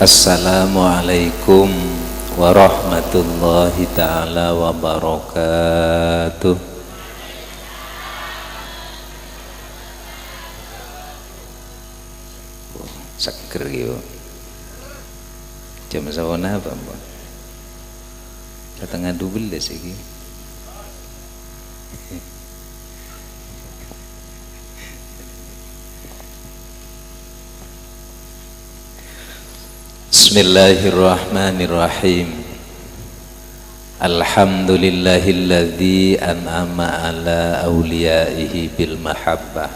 Assalamualaikum warahmatullahi ta'ala wabarakatuh. Seger yo. Jam sawana apa mbak? Setengah 12 iki. Bismillahirrahmanirrahim. Alhamdulillahilladzi an'ama ala awliyaihi bil mahabbah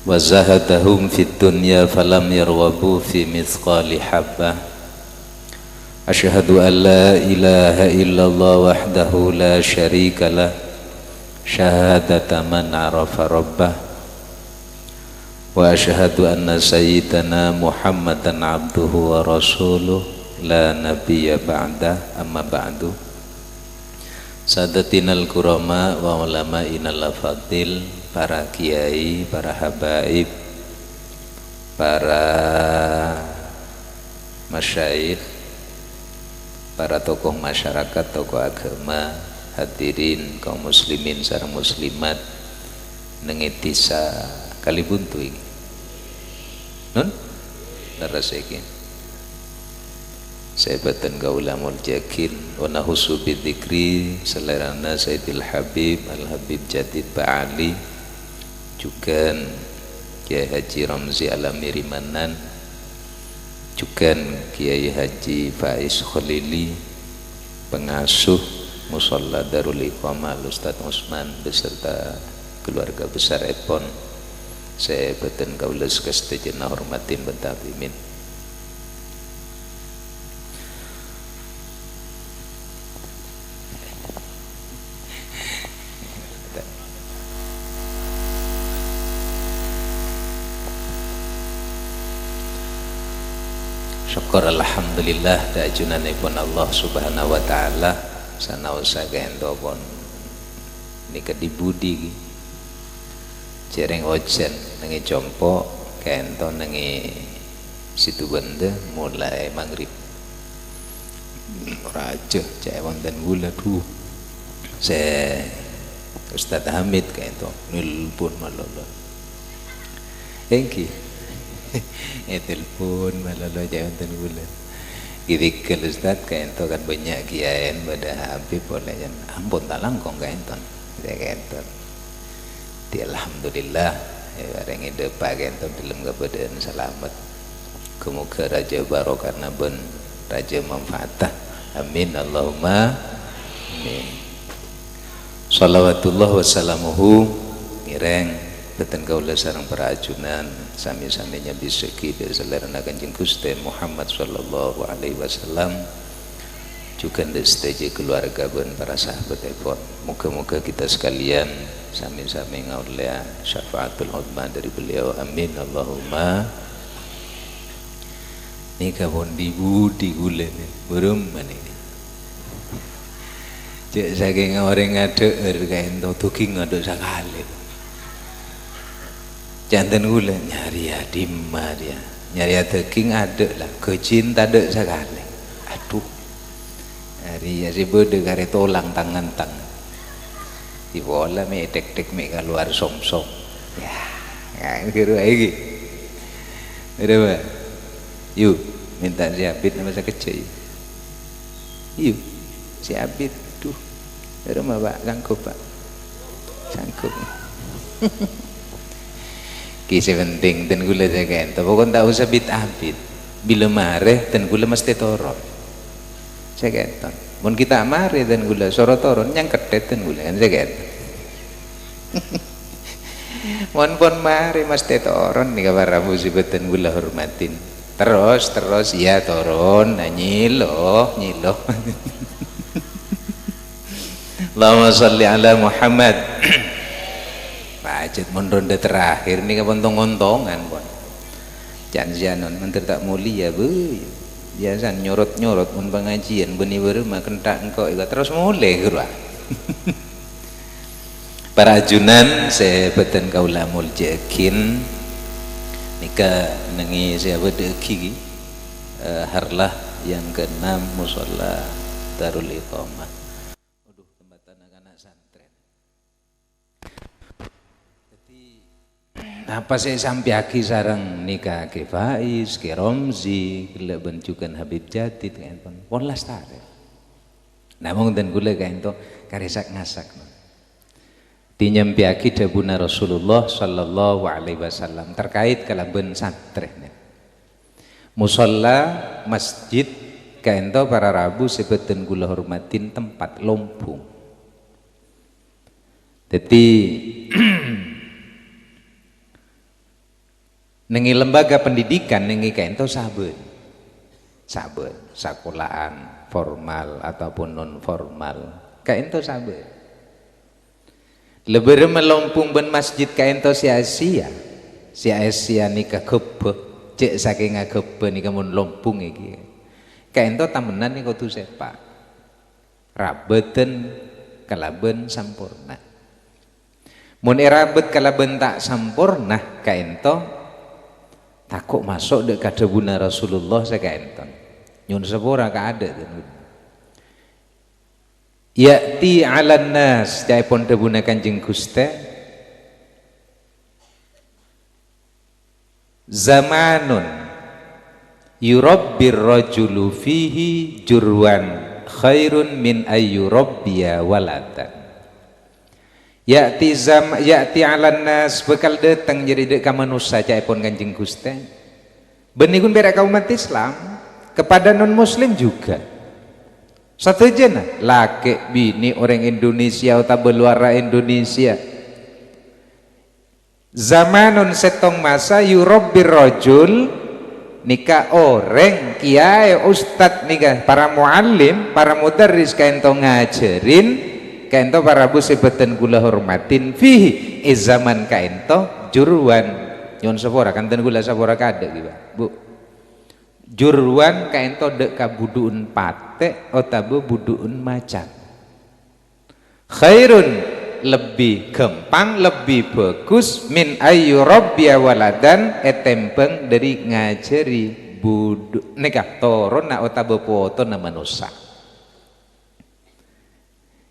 wa zahadahum fid dunya falam yarwabu fi mithqali habbah. Asyhadu an la ilaha illallah wahdahu la syarika lah syahadata man arafa rabbah wa asyhadu anna sayyidana Muhammadan abduhu wa rasuluh la nabiyya ba'dah amma ba'du. Sadatinal kurama wa ulama'inal afadil, para kiai, para habaib, para masyayikh, para tokoh masyarakat, tokoh agama, hadirin kaum muslimin sareng muslimat nengitisa kali buntu iki non leres iki sahabatan kaulamul jakin wa nahusu bidzikri selerana Sayyidil Habib Al Habib Jadid Ba'ali juga Kiai Haji Ramzi Alamiri Manan juga Kiai Haji Faiz Khalili pengasuh Musholla Darul Iqamah Ustaz Usman beserta keluarga besar Epon. Saya beten kaulas kastejena hormatin bentabimin. Syukur alhamdulillah da'ajunanipun Allah subhanahu wa ta'ala sanausa kento pon nika dibudi jereng ojen nengi jompo kento nengi situ benda mulai maghrib raja cek wonten gula tuh saya Ustaz Hamid kento nelpon malolo engki telepon malolo cek wonten gula kirikel Ustaz kento kan banyak kiaen pada Habib boleh jan ampun talangkong kento saya kento di alhamdulillah bareng ide pagen to dalam keadaan selamat kemuka raja barokahna ben raja manfaatah amin Allahumma amin. Shalawatullah wassalamuhu mireng beten kaula sareng para ajunan sami-saminya bisiki beselerna Kanjeng Gusti Muhammad sallallahu alaihi wasallam juga stage keluarga ben para sahabat epon. Moga-moga kita sekalian sami-sami ngaulya syafaatul uzma dari beliau amin Allahumma. Nika bondi budi gule nih burung mani cek saking orang ngadeur kain to tuking ngaduk sakali jantan gule nyari ya dimma dia nyari ya tuking aduk lah kecinta aduk sakali aduh hari ya si bode kare tolang tangan di bola me tek me keluar som ya ini kira lagi ada apa yuk minta si Abid masa kecil yuk si Abid tuh ada mah pak sanggup sanggup kisah penting dan gula jaga ento pokoknya tak usah bit Abid bila mareh dan gula mesti toron saya kata mun kita mari dan gula sorotoron yang kedet dan gula kan saya kata mun pun mari mesti toron nih kabar musibah dan gula hormatin terus ya toron nyilo Allahumma sholli ala Muhammad pacet mun ronde terakhir nih kepontong-ontongan pun janjianon menteri tak mulia bu biasa nyorot mun pengajian benih berumah kentak engkau terus mulai gerah para ajunan saya beten kaulamul jakin nika nengi siapa deki harlah yang ke-6 mushola Darul Iqamah. Waduh, tempat anak-anak santren. Jadi apa saya sampai aki sarang nikah ke Faiz, ke Romzi, ke bencukan Habib Jatid kan pon lastare. Namun dan gula kan to karesak ngasak. Dinyampiaki dabuna Rasulullah sallallahu alaihi wasallam terkait kalaben santren. Musola masjid kaento para Rabu sebeten gula hormatin tempat lompung. Jadi nengi lembaga pendidikan nengi kaento saben sekolahan formal ataupun non formal kaento saben. Lebere melompung ben masjid kaento sia-sia nikah kebeh cek saking agebe nika mun lompung iki kaento tamenan niku kudu sepak rabeten kalaben sampurna mun rabet kalaben tak sampurna kaento takut masuk dek kadebuna Rasulullah sakaento nyun sepura ka ada ya'ti 'alan nas jaipun debuna Kanjeng Gusti zamanun yurabbir rajulu fihi jurwan khairun min ayyurabbiya waladan. Ya'ti 'alan nas bekal datang jadi dek ka manusia jaipun Kanjeng Gusti benikun berak umat Islam kepada non muslim juga satu jena laki bini orang Indonesia atau luar Indonesia zamanun setong masa yurabbir rajul nikah orang kiai ustad nikah para muallim para mudarris kaento ngajarin kaento para bu sebeten gula hormatin fihi zaman kaento jurwan nyon sepora kanten gula sepora kada gitu bu jurwan kaento dek kabuduun pate otabe buduun macan khairun lebih gampang, lebih bagus min ayu rabbiya waladan etempeng dari ngajari budu nikah toron na otabe poto na manusia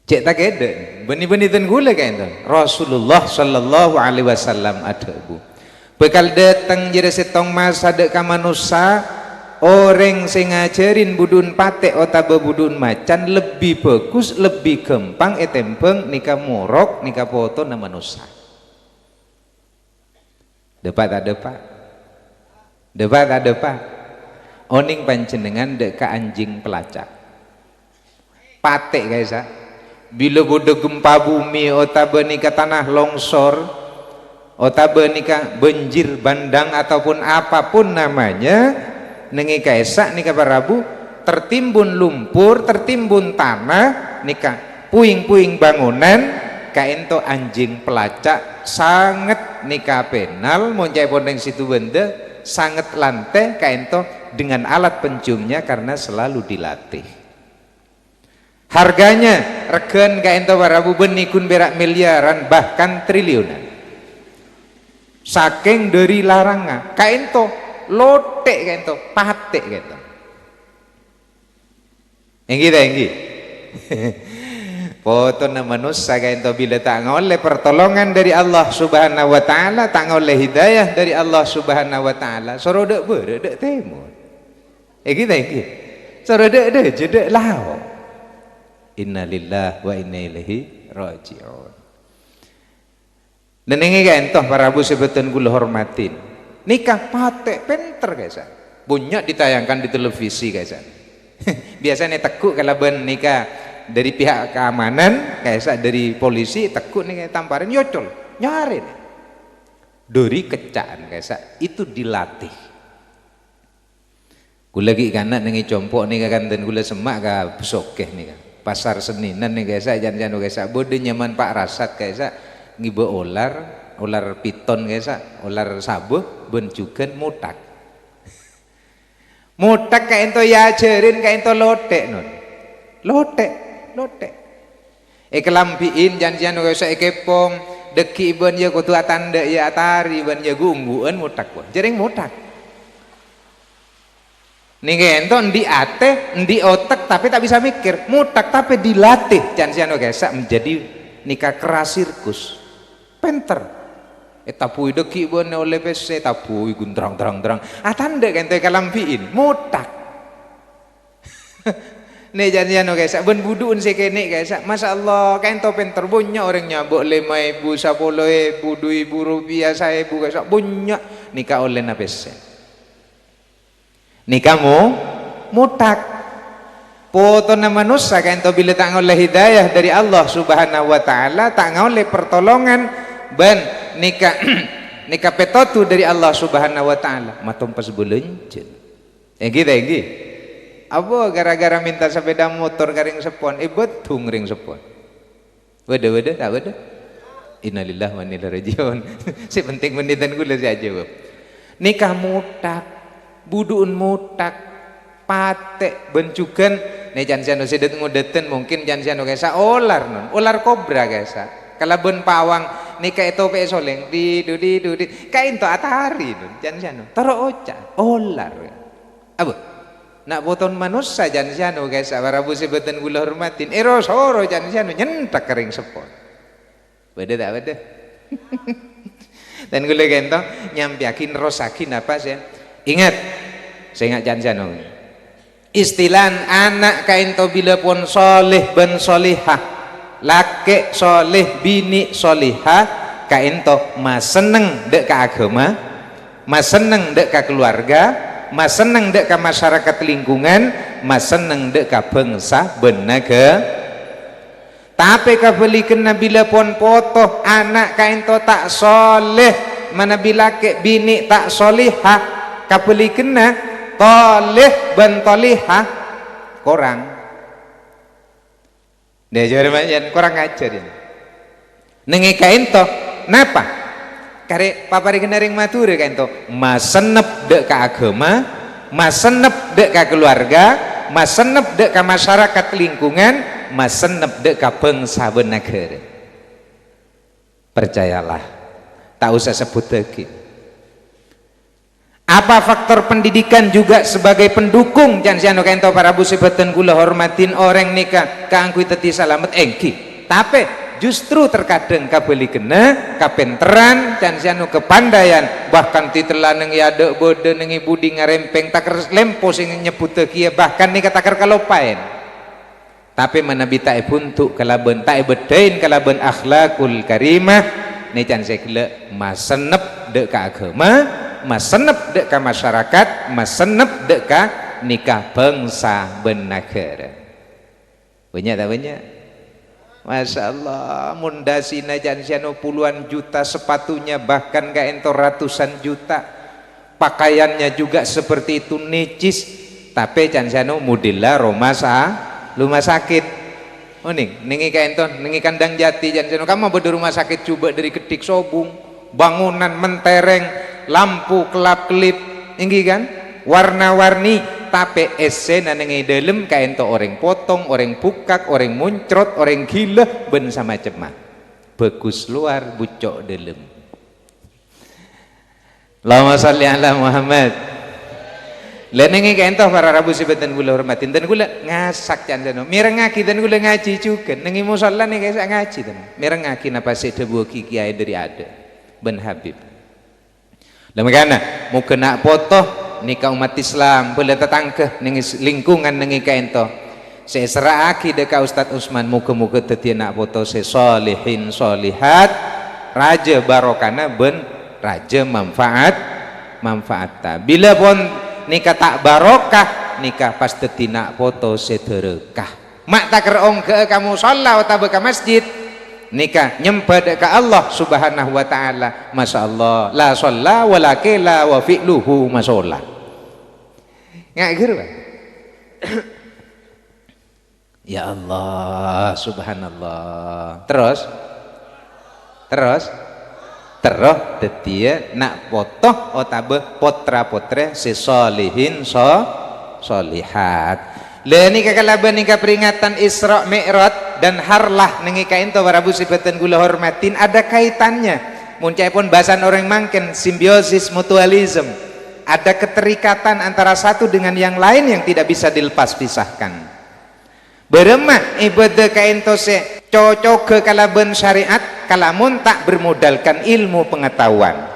cek tak eden benih-benih ten gula kan Rasulullah sallallahu alaihi wasallam ada bu bekal datang jadi setong masa dek ka manusia orang sing ngajarin budun pate otabe budun macan lebih bagus lebih gampang etempeng nikah morok nikah foto na manusia depat ada pak oning panjenengan dek ka anjing pelacak pate guys bila bodo gempa bumi otabe nikah tanah longsor otabe nikah banjir bandang ataupun apapun namanya nengi kaesak nikah parabu tertimbun lumpur tertimbun tanah nikah puing-puing bangunan kaento anjing pelacak sangat nikah penal monjai pondeng situ benda sangat lantai kaento dengan alat penciumnya karena selalu dilatih harganya regen kaento parabu benikun berak miliaran bahkan triliunan saking dari larangan kaento lotek kaento pate kaento enggi foto na manusia kaento bila tak ngoleh pertolongan dari Allah subhanahu wa ta'ala tak ngoleh hidayah dari Allah subhanahu wa ta'ala sorodek berdek temu enggi sorodek jedek lao innalillah wa inna ilaihi raji'un dan enggi kaento para bu sebetulnya gula hormatin nikah patek penter guys punya ditayangkan di televisi guys biasanya tekuk kalau ben nikah dari pihak keamanan guys dari polisi tekuk nih tamparin yocol nyarin dari kecaan guys itu dilatih gula lagi kanak nengi compok nih kan dan gula semak ka besokeh nih pasar seninan nih guys jangan guys bode nyaman Pak Rasad guys ngibe ular piton guys ular sabuh bencukan mutak kayak ento yajerin kayak ento lotek non lotek kelampiin janjian guys kepong deki ben ya kutu tanda ya atari ben ya gungguan mutak pun jering mutak Nih ento di ate, di otak tapi tak bisa mikir, mutak tapi dilatih jangan kesa menjadi nikah keras sirkus, penter. Tapui deki bone oleh PC, tapui gundrang terang. Tanda ente kalampiin, mutak. Nih jangan kesa ben buduun sekene kesa, masya Allah kain to penter bunyak orangnya boleh 5.000, 10.000, 2.000 rupiah 1.000 kesa bunyak nikah oleh na PC. Nikamu mutak poto na manusia kan to bila tak ngoleh hidayah dari Allah subhanahu wa ta'ala, tak ngoleh pertolongan ban nikah petotu dari Allah subhanahu wa ta'ala matom pas bulencen gitu apa gara-gara minta sepeda motor garing sepon betung ring sepon wede tak wede innalillahi wa inna ilaihi rajiun si penting menitan gula si aja nikah mutak buduun mutak pate bencukan nih jangan sedet ngudeten mungkin jangan kesa ular kobra kesa kalau ben pawang nikah itu pe soleng di kain to atari jangan taro oca ular apa nak boton manusia jangan kesa barabu sebetan gula hormatin soro jangan nyentak kering sepon beda tak beda dan gula gento nyampiakin rosakin apa sih. Ingat, saya ingat jangan istilah anak kain to bila pun soleh ben solihah, laki soleh bini solihah, kain to mas seneng dek ke agama, mas seneng dek ke keluarga, mas seneng dek ke masyarakat lingkungan, mas seneng dek ke bangsa benaga. Tapi kabeli kena bila pun potoh anak kain to tak soleh, mana bila ke bini tak solihah. Kapeli kena toleh ben tolihah korang dia jare korang ngajar ini nengi kain to napa kare papari kena ring matur kain to masenep dek ke agama masenep dek ke keluarga masenep dek ke masyarakat lingkungan masenep dek ke bangsa benagara percayalah tak usah sebut lagi. Apa faktor pendidikan juga sebagai pendukung jangan kento para busibatan gula hormatin orang nikah keangkui teti salamet engki tapi justru terkadang kabeli kena kapenteran jangan kepandaian bahkan titelan neng yade bode nengi budi ngarempeng takar lempo sing nyebut kia bahkan nikah takar kalopain tapi mana bita buntuk kalaben tak bedain kalaben akhlakul karimah nih jangan sekele masenep dek ke agama masenep dek ke masyarakat masenep dek ke nikah bangsa benagara banyak tak banyak Masya Allah mundasina jansiano puluhan juta sepatunya bahkan gak ento ratusan juta pakaiannya juga seperti itu nicis tapi jansiano mudillah rumah sakit oh ningi gak ento ningi kandang jati jansiano kamu bedo rumah sakit coba dari kedik sobung bangunan mentereng lampu kelap-kelip inggi kan warna-warni tapi esena nengi dalam kain to orang potong orang bukak orang muncrot orang gila ben sama cemah bagus luar bucok dalam Allahumma sholli ala Muhammad lenengi kain to para rabu sibatan gula hormatin dan gula ngasak janjano mirengaki dan gula ngaji juga nengi musalla nih guys ngaji dan mirengaki napa sih debu kiai dari ada ben Habib lemagana mau kena foto nikah umat Islam boleh tetangke nengi lingkungan nengi kaento saya seraki deka Ustadz Usman muka-muka teti nak foto saya solihin solihat raja barokana ben raja manfaat bila pun nikah tak barokah nikah pas teti nak foto sederekah mak tak kerong ke kamu sholat atau ke masjid nikah nyembah ke Allah subhanahu wa ta'ala masya Allah la sholla walakila wa fi'luhu masolah nggak gitu Pak ya Allah subhanallah terus detia nak potoh otabe potra-potre si solihin solihat leni kakalaban nika peringatan Isra Mi'raj dan harlah nengika ento para busibatan gula hormatin ada kaitannya muncai pun bahasan orang mangken simbiosis mutualism ada keterikatan antara satu dengan yang lain yang tidak bisa dilepas pisahkan. Beremah ibadah kaento se cocok ke kalaban syariat kalamun tak bermodalkan ilmu pengetahuan.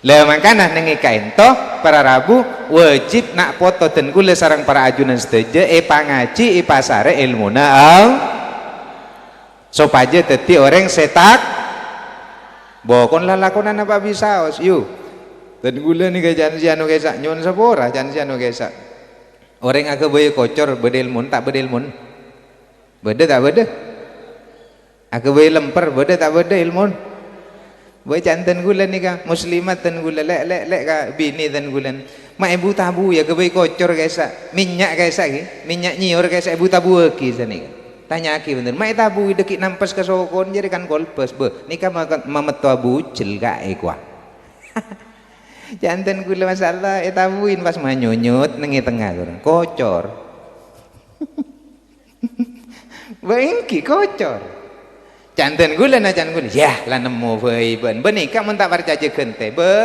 Lah makana nengi kaento para rabu wajib nak foto dan kula sarang para ajunan sedaja pangaji pasare ilmuna supaya dadi orang setak bokon lalakonan apa bisa yuk dan gula nih kayak janjian kesak nyon sepora janjian kesak orang agak bayi kocor bedelmun tak bedelmun beda tak beda agak bayi lemper beda tak beda ilmun bayi jantan gula nih kak muslimat dan gula lek kak bini dan gulan mak ibu tabu ya kebayi kocor kesak minyak kesak minyak nyiur kesak ibu tabu lagi sana tanya aki bener mak tabu dekik nampas ke sokon jadi kan golpes be nikah mametua bucil kak ekwa jantan gula masalah tabuin pas manyonyot nengi tengah kocor bengki kocor jantan gula na jantan gula ya lah nemu bayi ben benika mun tak percaya gente be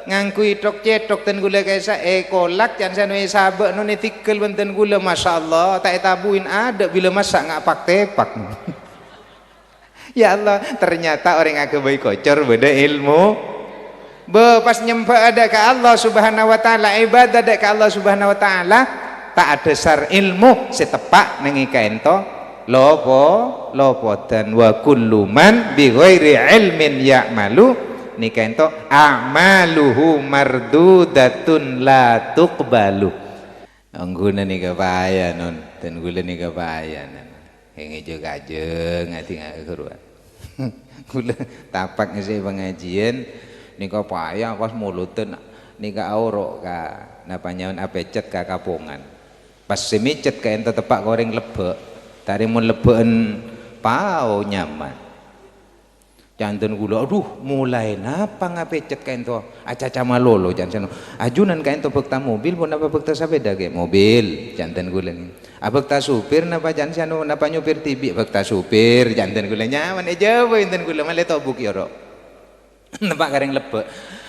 ngangkui tok cetok ten gula kaisa kolak jangan sanwe sabek no tikel benten gula masyaallah tak tabuin ada bila masak ngak pak tepak ya Allah ternyata orang agak baik kocor beda ilmu be pas nyembah ada ke Allah subhanahu wa ta'ala ibadah ada ke Allah subhanahu wa ta'ala tak ada sar ilmu setepak nengi kaento lopo dan wa kullu man bi ghairi ilmin ya'malu nikah ento a'maluhu mardudatun la tuqbalu angguna nikah paya non dan gula nikah paya non hengi juga aja ngati ngakeruan gula tapak ngisi pengajian nikah paya pas mulutan nikah aurok ka napa nyaun apecet ka kapongan pas semicet ka ento tepak goreng lebek tari mun lebeen pau nyaman jantan gula aduh mulai napa ngapecet kain to acaca malolo jantan ajunan kain to bekta mobil pun apa bekta sepeda ge mobil jantan gula ni abekta supir napa jantan napa nyupir tibi bekta supir jantan gula nyaman jawa jantan gula male tobuk yoro napa kareng lebek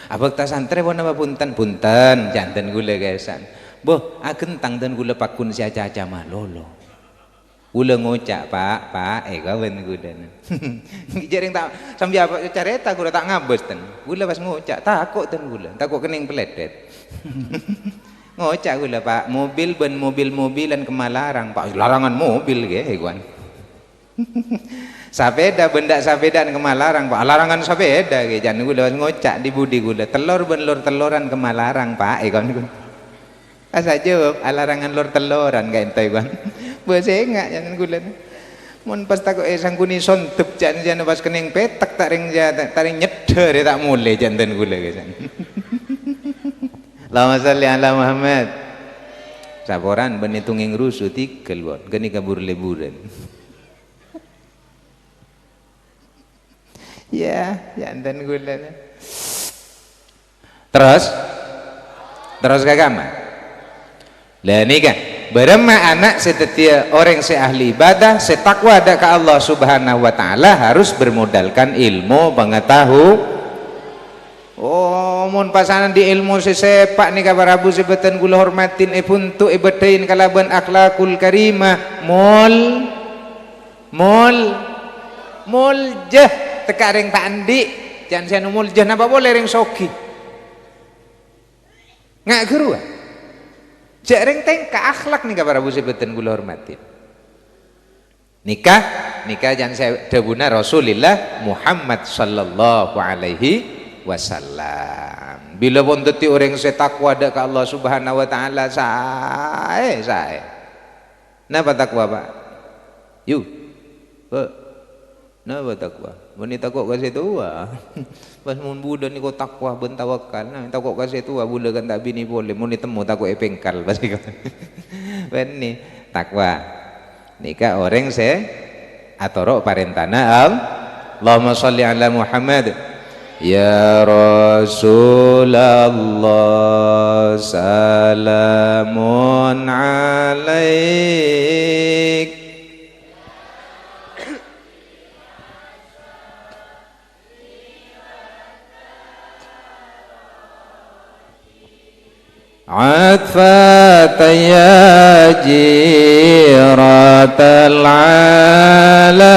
abekta santre pun napa punten jantan gula gesan boh agentang dan gula pakun si acaca malolo gula ngocak pak kawan gula jaring tak sambil apa careta gula tak ngabes ten gula pas ngocak takut ten gula takut kening peledet ngocak gula pak mobil ben mobilan ke Malarang pak larangan mobil ge kawan sepeda benda sepedaan ke Malarang pak larangan sepeda ge jangan gula pas ngocak di budi gula telur ben lor teloran ke Malarang pak kawan gula asa jawab larangan lor teloran kayak ente kawan bahasa enggak jangan gulan mun pas takut sangkuni sontep jangan pas kening petak taring nyeder tak mulai jantan gula gesan Allahumma sholli ala Muhammad saporan ben hitunging rusuh tikel bon geni kabur liburan ya jantan gula terus kagama lah nikah berema anak setetia orang seahli ibadah setakwa ada ke Allah subhanahu wa ta'ala harus bermodalkan ilmu pengetahuan oh mun pasanan di ilmu sesepak nih kabar abu sebetan gula hormatin puntu ibatain kalaban akhlakul karimah mul jah teka ring tak andi jangan saya mul jah napa boleh ring soki ngak gerua jareng tengka akhlak nih kabar abu sebetan gula hormatin nikah jangan saya debuna Rasulullah Muhammad sallallahu alaihi wasallam bila pun teti orang setakwa ada ke Allah subhanahu wa ta'ala saya napa takwa pak yuk napa takwa wanita kok kasih tua pas mun budak ni kok takwa ben tawakal nah takwa kasih tua budak kan tak bini boleh mun ditemu takwa pengkal pasti kan ben ni takwa nikah orang se atorok parentana Allahumma sholli ala Muhammad ya Rasulullah salamun alaik عطفة يا جيرة العالم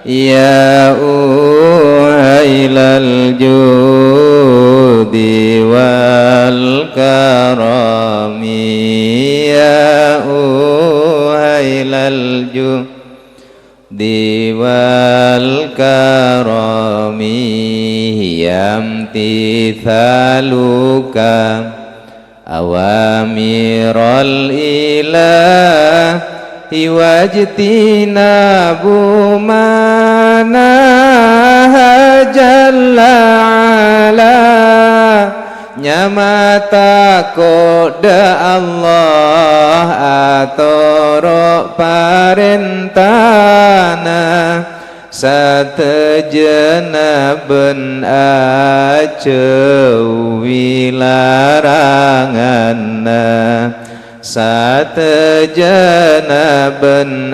يا أهيل الجود والكرم يا أهيل الجود والكرم هي امتثالك أوامر الإله واجتناب ما نهى جل على nyamata koda Allah atoro parentana satejana ben acewi laranganna satejana ben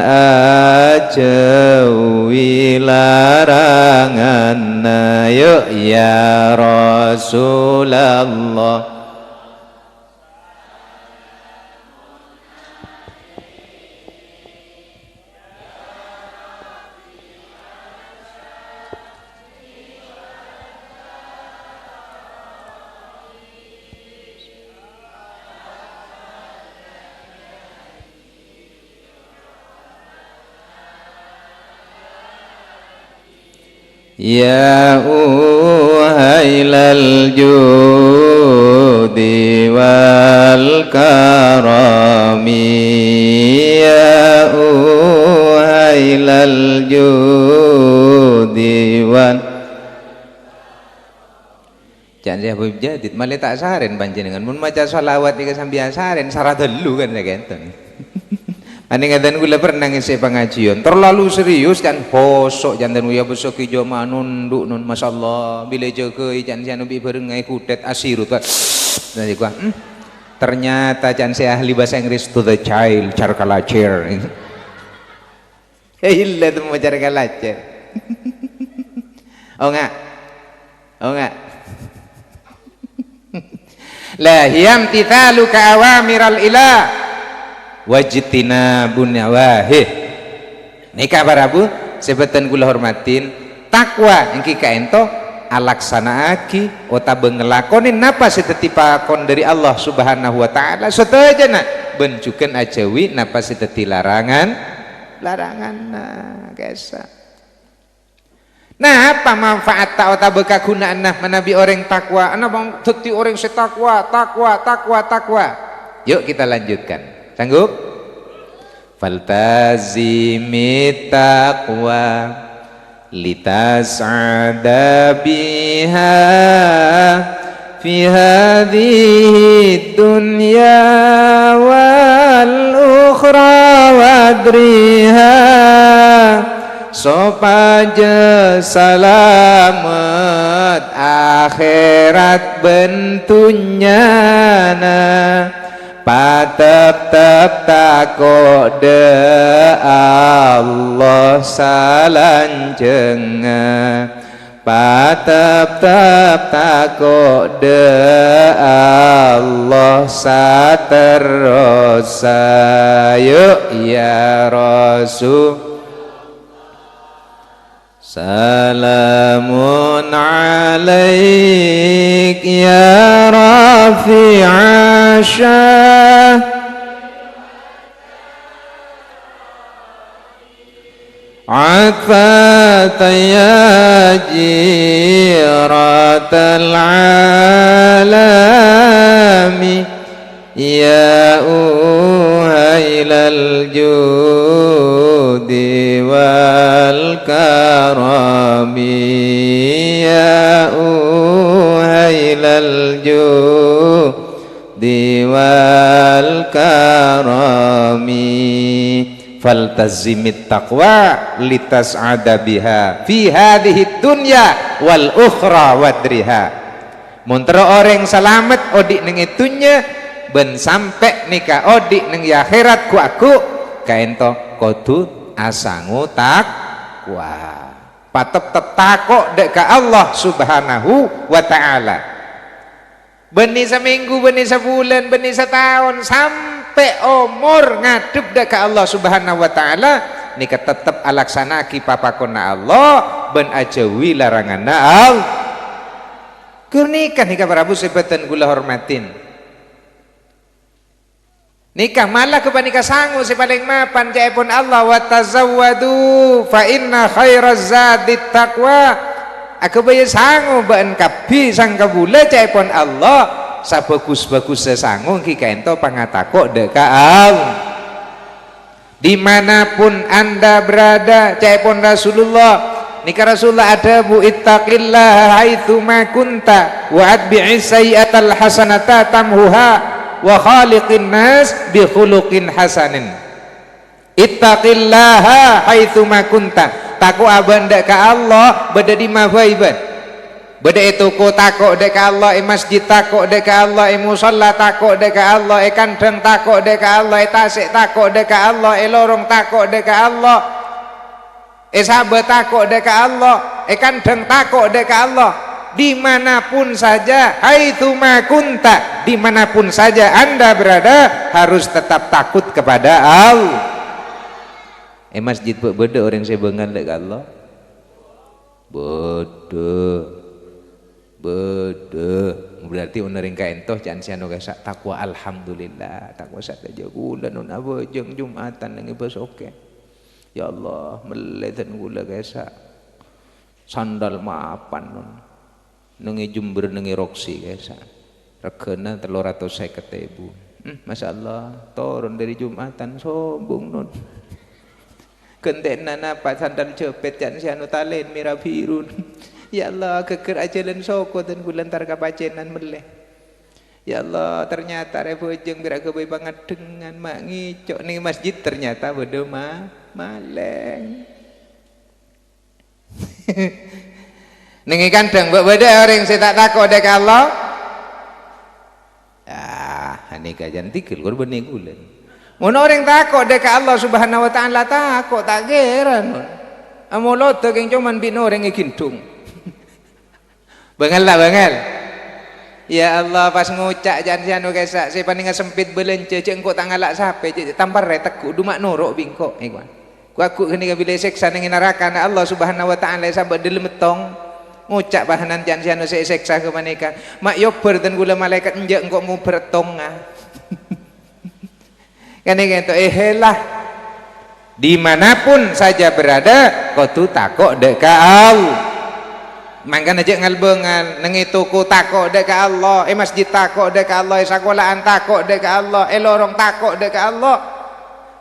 acewi laranganna yuk ya Rasulullah. Ya uhailal judi wal karami ya uhailal judi wal jangan saya Habib Jadid malah tak saren panjenengan mun maca sholawat iki sampeyan saren syarat dulu kan kenten. Ani ngadan kula pernah ngisi pengajian terlalu serius kan bosok jantan uya besok ijo manunduk nun masyaallah bila jaga jan sianu bi berengai kudet asirut kan nanti gua ternyata jan saya ahli bahasa Inggris to the child charkalacer illa tu mau charkalacer oh enggak la hiyam tithalu ka awamiral ilah wajtina bunawahih nikah barabu sebetan kula hormatin takwa engki kaento alaksanaaki otabe ngelakonin napa setetipakon dari Allah subhanahu wa ta'ala setajana bencuken ajawi napa seteti larangan kesa nah apa manfaat tak otabe kagunaan nah menabi orang takwa ana bang teti orang setakwa takwa yuk kita lanjutkan. Sanggup? Faltazimi taqwa litas'ada biha fi hadhihi dunya wal ukhra wadriha sopaja salamat akhirat bentunya patep-tep takode Allah salanjenga patep-tep takode Allah saterosa yuk ya Rasul salamun alaik ya rafi'a syah atfata ya jiratal alami ya uhailal judi wal karami ya uhailal judi wal karami faltazimit taqwa litas'ada biha fi hadhihi dunya wal ukhra wadriha muntara orang selamat odik neng itunya ben sampai nikah odik neng akhirat ku aku kaento kudu asangu takwa patep tetakok dek ka Allah subhanahu wa ta'ala Benih seminggu, benih sebulan, benih setahun, sampai umur ngadep dah ke Allah Subhanahu wa taala, nika tetep alaksanaki papakona Allah ben ajawi laranganna Allah. Keur nikah nika Prabu sebatan kula hormatin. Nikah malah kepanika sangu si paling mapan jaipun Allah, wa tazawwadu fa inna khairaz zadit taqwa. Aku bayar sangu baen kapi sangka bula jaipun Allah, sabagus-bagus sangu kika ento pangatako deka Allah. Dimanapun anda berada jaipun Rasulullah, nikah Rasulullah ada bu ittaqillah haitsu ma kunta wa atbi'is sayyi'atal hasanata tamhuha wa khaliqin nas bi khuluqin hasanin. Ittaqillaha haitsu ma kunta, takut aban dek ke Allah beda di mafaiban, beda itu ko takut dek ke Allah, masjid takut dek ke Allah, musalla takut dek ke Allah, kandang takut dek ke Allah, tasik takut dek ke Allah, lorong takut dek ke Allah, sahabat takut dek ke Allah, kandang takut dek ke Allah. Dimanapun saja, haitsu ma kunta, dimanapun saja anda berada harus tetap takut kepada Allah. Masjid beda orang saya bengal dek Allah, beda berarti unering ka entoh can sianu gasa takwa alhamdulillah, takwa sadaja bulan nun abojeng Jumatan nang besoke. Ya Allah meleten gula gasa sandal mapan nun nengi jumber nengi roksi gasa regana 350.000. Masyaallah turun dari Jumatan sombong nun. Kentekna napa sandal cepet jan sianu talen mira birun. Ya Allah keker ajalan soko dan gulantar kapacenan meleh. Ya Allah ternyata rebojeng bira kebay banget dengan mak ngicok nih masjid ternyata bodo maleng. Nengi kandang beda orang saya tak takut dek Allah. Ini kajian tikil korban nih gulen. Mun orang takut dek Allah Subhanahu wa taala takut tak geran. Amolot teuing cuman bino orang ngikintung. Bengal lah bengal. Ya Allah pas ngucak jan sianu kesa si paninga sempit belence cek engko tangalak sape cek tampar retekku dumak norok bingko iku. Ku aku geni ka bile seksa ning neraka Allah Subhanahu wa taala sabad delemetong ngucak bahanan jan sianu seksa ke manika. Mak yober dan gula malaikat enjek engko mu bertonga. Kan gitu lah dimanapun saja berada kau tu takut dek Allah. Mangkan aja ngalbengal nengi tuku takut dek Allah, masjid takut dek Allah, sekolahan takut dek Allah, lorong takut dek Allah.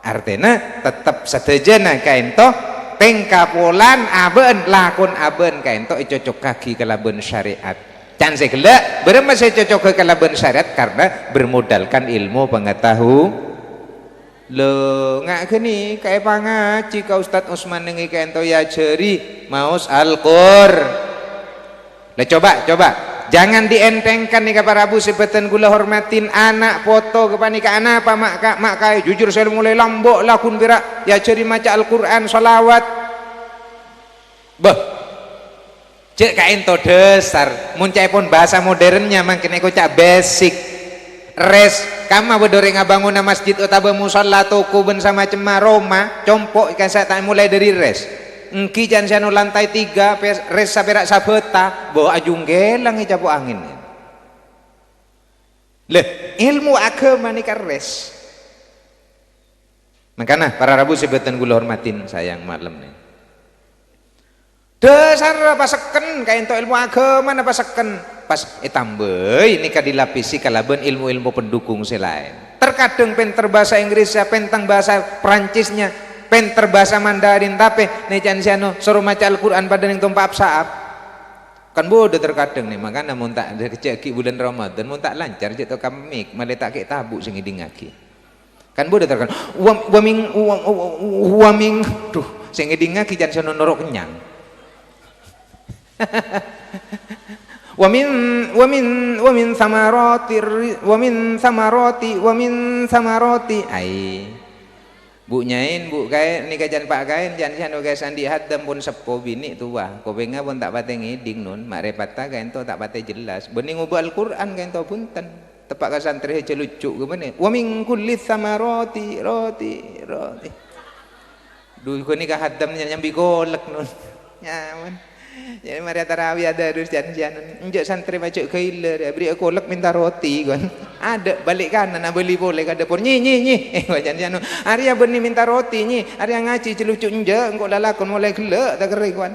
Artinya tetap setejana kain toh tengkapulan aben lakon aben kain toh cocok kaki kalaben syariat. Can segala berema saya cocok ke kalaben syariat karena bermodalkan ilmu pengetahuan. Lo ngak gini kayak pangaji ka Ustadz Usman nengi kento ya jeri maus Al-Qur. Lah coba jangan dientengkan nih para Prabu sebeten gula hormatin anak foto kepanika anak apa mak kaya jujur saya mulai lambok lakun bira ya jeri maca Al-Qur'an salawat. Beh cek ka ento dasar muncai pun bahasa modernnya mangkene ko cak basic res kama bedoreng abangun masjid utaba musalla toko ben sama cema Roma compok ikan saya mulai dari res engki jan sianu lantai 3 res saperak sabeta bawa ajung gelang capu angin leh ilmu agama nika res makanya para Rabu sebetan gula hormatin sayang malam nih dasar apa seken kayak untuk ilmu agama apa seken pas tambah ini dilapisi kalaban ilmu-ilmu pendukung selain terkadang penter bahasa Inggrisnya pentang bahasa Perancisnya penter bahasa Mandarin tapi necan siano suruh maca Al-Quran pada yang tumpah saat kan bodoh terkadang nih makanya mun tak ceki bulan Ramadan mun tak lancar jatuh kamik malah tak kayak tabuk sing ngaki kan bodoh terkadang waming tuh sing ngaki jan siano norok kenyang wa min samarati ai Bu nyain bu kain ni kajan pak kain jan sian oke sandi hadam pun sepo bini tua kopenga pun tak pate ngiding nun mak repata kain to tak pate jelas bening ubah Al-Qur'an kain to punten tepak ka santri celucuk ke mana wa min kulli thamarati roti duh ko ni ka hadam nyambi golek nun nyaman jadi mari tarawih ada harus janjian njak santri macam kailer beri aku golek minta roti kan ada balik kanan beli boleh kada pun nyi janjian Arya benih minta roti nyi Arya ngaji celucuk njak engko lalakon mulai gelek tak kering kan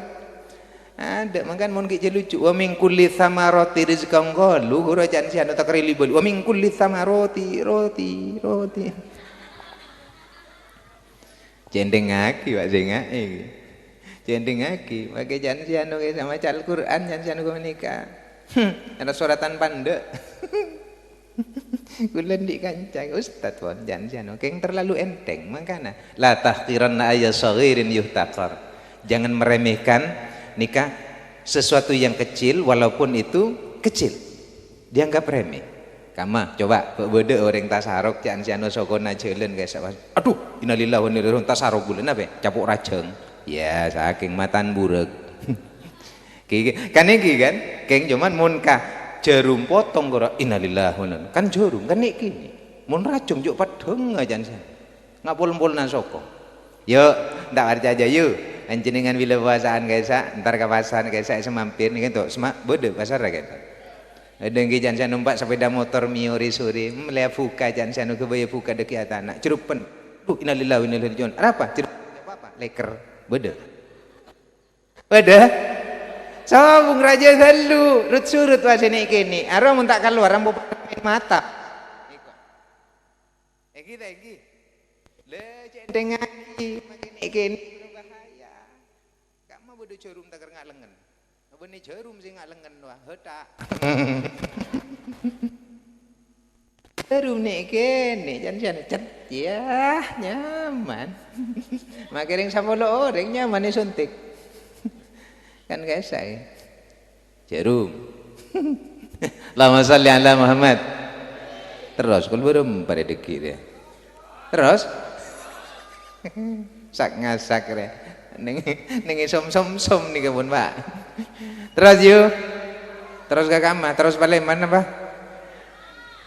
ada makan mun ki celucuk wa min kulli thamarati rizqan qalu hura janjian tak rili beli wa min kulli thamarati roti jendeng aki wak jengae jendeng aki pakai janjian oke sama Al-Qur'an janjian oke menikah ada suratan pandek kulen di kancang ustad pun janjian oke yang terlalu enteng makanya la tahqiranna ayya saghirin yuhtaqar jangan meremehkan nikah sesuatu yang kecil walaupun itu kecil dianggap remeh kama coba bede orang tasarok janjian sokona jelen guys aduh innalillahi wa inna ilaihi raji'un tasarok bulan apa capuk rajeng ya saking matan burek kan iki kan keng cuman mun ka jarum potong karo innalillahi wa inna kan jarum kan iki mun racung juk padheng ajan ngapul-pul nang soko yo ndak percaya yo anjenengan bila puasaan guys ntar ka pasar guys semampir nih kan semak bode pasar kan ada nggih jan numpak sepeda motor miori sore melihat buka jan sanu kebaya buka deki anak cerupen innalillahi wa inna ilaihi raji'un apa cerup apa leker beda sabung raja dalu rut surut wasene kene aro mun tak keluar ambo mata iki le cendeng iki makene kene berbahaya gak mau bodo jarum tak ngak lengan bene jarum sing ngak lengan wah hetak jarum nek kene jan cet ya nyaman makiring 10 orang nyaman suntik kan guys saya jarum Allahumma sholli ala Muhammad terus kalau belum pada deki dia terus sak ngasak ya ning som nih kebun Pak terus yuk terus ke kamar terus balik mana Pak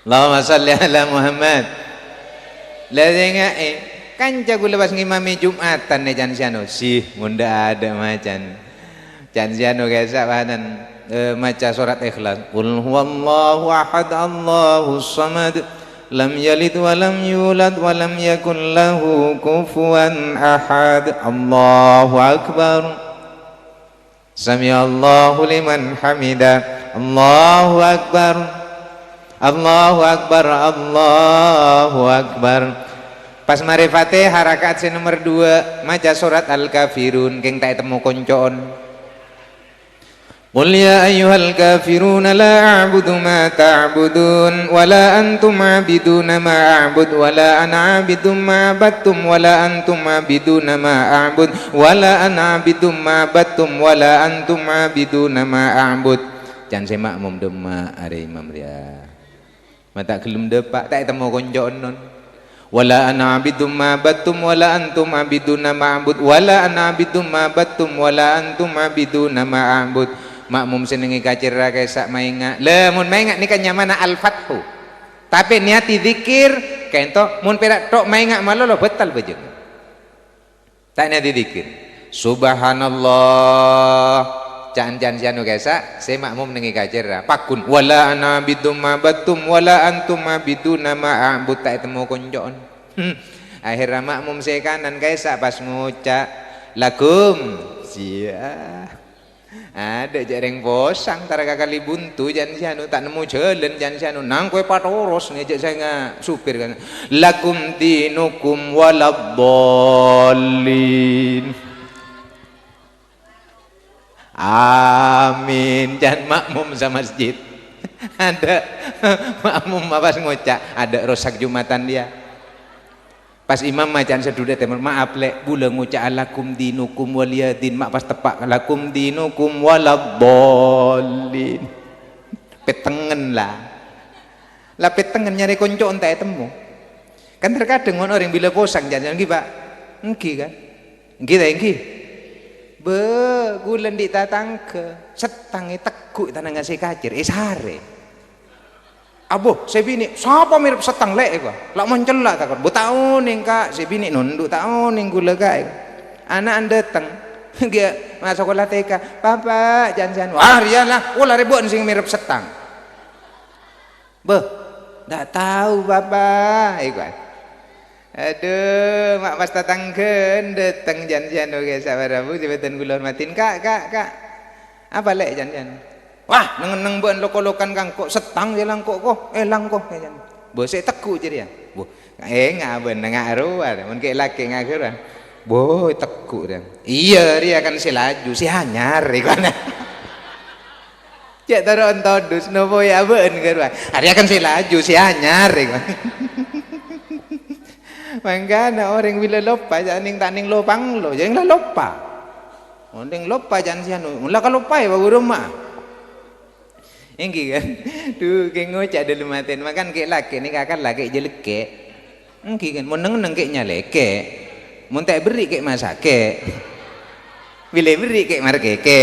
Allahumma sholli ala Muhammad lah dengar kan jago lepas ngimami Jumatan nih jansiano sih munda ada macan jansiano guys apanan maca surat Ikhlas qul huwallahu ahad Allahus samad lam yalid wa lam yulad wa lam yakul lahu kufuwan ahad Allahu akbar sami'allahu liman hamida Allahu akbar Allahu akbar Allahu akbar pas mari Fatihah rakaat nomor 2 maca surat Al-Kafirun keng tak temu koncoon Qul ya ayyuhal kafiruna la a'budu ma ta'budun wa la antum 'abiduna ma a'bud wa la ana 'abidum ma 'abadtum wa la antum 'abiduna ma a'bud wa la ana 'abidum ma 'abadtum wa la antum 'abiduna ma a'bud jan semak mum demak are imam dia mata gelem depak tak temu koncoon non wala ana 'abidum ma 'abadtum wa la antum 'abiduna ma a'bud wa la ana 'abidum ma 'abadtum wa la antum 'abiduna ma a'bud makmum senengi kacir raga sak maingat le mun maingat ni kan nyamana al-fathu tapi niati zikir kento mun perak tok maingat malolo betal bejeng tak niati zikir subhanallah jan sianu kesa se makmum nengi kacir pakun wala ana bidum ma batum wala antum abiduna ma a'bud tak temu koncoon akhirnya makmum se kanan kesa pas ngucap lakum sia ada jareng bosang tara kali buntu jan sianu tak nemu jalan jan sianu nang kowe patoros ngejek saya supir kan lakum dinukum waladdallin amin jan makmum sama masjid ada makmum pas ngocak ada rosak Jumatan dia pas imam macan sedudah temen maaf lek bula ngucap lakum dinukum waliyadin mak pas tepak lakum dinukum waladdallin petengen lah petengen nyari konco entah temu Kan terkadang orang bila posang jangan nggi Pak. Nggi kan? Nggi ta nggi. Be gulen di tatangke, setangi teguk tanang ngasih kacir, sare. Abuh, saya bini, siapa mirip setang lek gua? Lak mencelak takut. Bu tahun ning Kak, saya bini nunduk tahun ning gula Kak. Anak anda datang, dia masuk sekolah TK, Papa jangan. Wah, rialah, ulah ribut sing mirip setang. Beh, tak tahu Papa, gua. Aduh, mak pas tatangkeun datang janjian oge sabarabu jabatan kula hormatin Kak. Apa lek janjian? Wah, neng beun loko-lokan Kang kok setang jelang kok elang kok janjian. Bose teku jadi ya. Bu, ngaben ngaruan mun ke laki ngaruan. Boy teku dia. Iya, dia kan si laju, si hanyar kan. Cek taruh todus nopo ya beun geura. Dia kan si laju, si hanyar kan. Mangkana orang bila lupa jangan taning lopang lo, jangan lupa. Orang lupa jangan sianu, mula kalau lupa ya baru rumah. Enggi kan, tuh kayak ngocak dulu maten, makan kayak laki ni kakak laki jeleke. Enggi kan, mau neng kayak nyaleke, mau tak beri kayak masake, bila beri kayak markeke.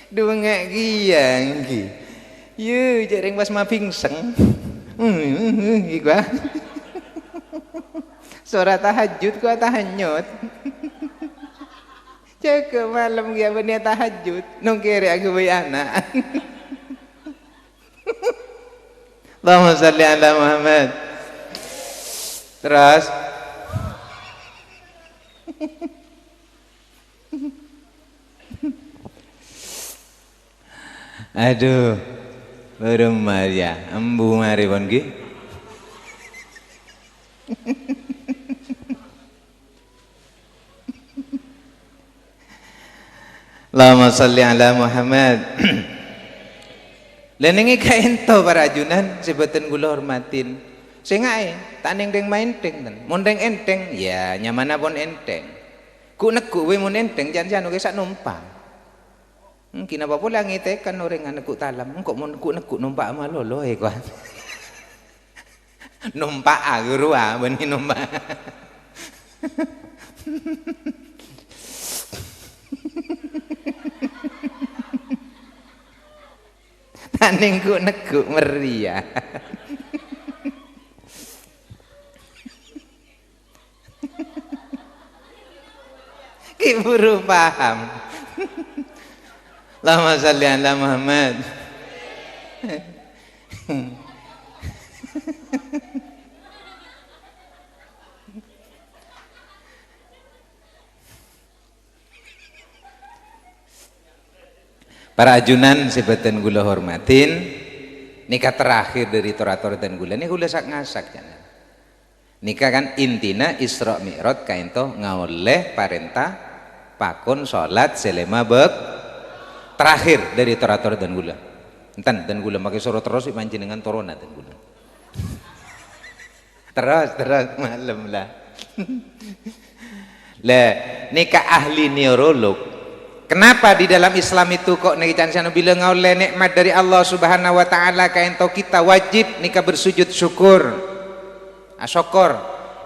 Dua ngak giang, yu jarang pas ma pingseng, gua. Suara tahajud gua tahanyut. Cek malam dia bener tahajud, nongkere aku bayi anak. Allahumma salli ala Muhammad. Terus. Aduh, baru Maria, embu mari bongi. Allahumma salli ala Muhammad. Lenengi kaento para ajunan sebutan gula hormatin. Sengai, taning deng main deng tan. Mondeng enteng, ya nyamana pun enteng. Ku neku we mun enteng jangan sak numpang. Kenapa pula ngitekan orang anak talam? Engkau mau nekuk numpak sama lolo kau. Numpak guru benih numpak. Taning ku nekuk meriah. Ki buru paham. Allahumma salli ala Muhammad. Para ajunan sebutan gula hormatin, nikah terakhir dari torator dan gula ini gula sak ngasak jangan. Nikah kan intina Isra Mi'raj kaento ngoleh parentah pakon salat selema bek terakhir dari torator dan gula. Entan dan gula pakai suruh terus dipancing dengan torona dan gula. Terus malam lah. Lah nikah ahli neurolog. Kenapa di dalam Islam itu kok nikah sana bilang oleh nikmat dari Allah Subhanahu wa taala kaento kita wajib nikah bersujud syukur. Asyukur.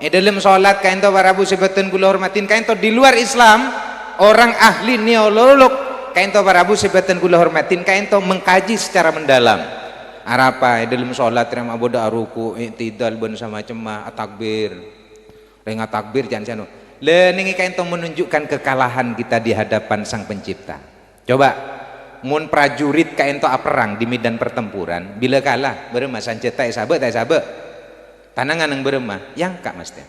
Dalam salat kaento para bu sebutan gula hormatin kaento di luar Islam orang ahli neurolog kaento para bu sebutan gula hormatin kaento mengkaji secara mendalam. Arapa dalam salat yang aboda ruku i'tidal ben sama cemah takbir. Renga takbir jangan sanu. Leningi kaento menunjukkan kekalahan kita di hadapan Sang Pencipta. Coba mun prajurit kaento perang di medan pertempuran bila kalah beremah sanjeta sabe tanangan yang beremah yang kak mesti.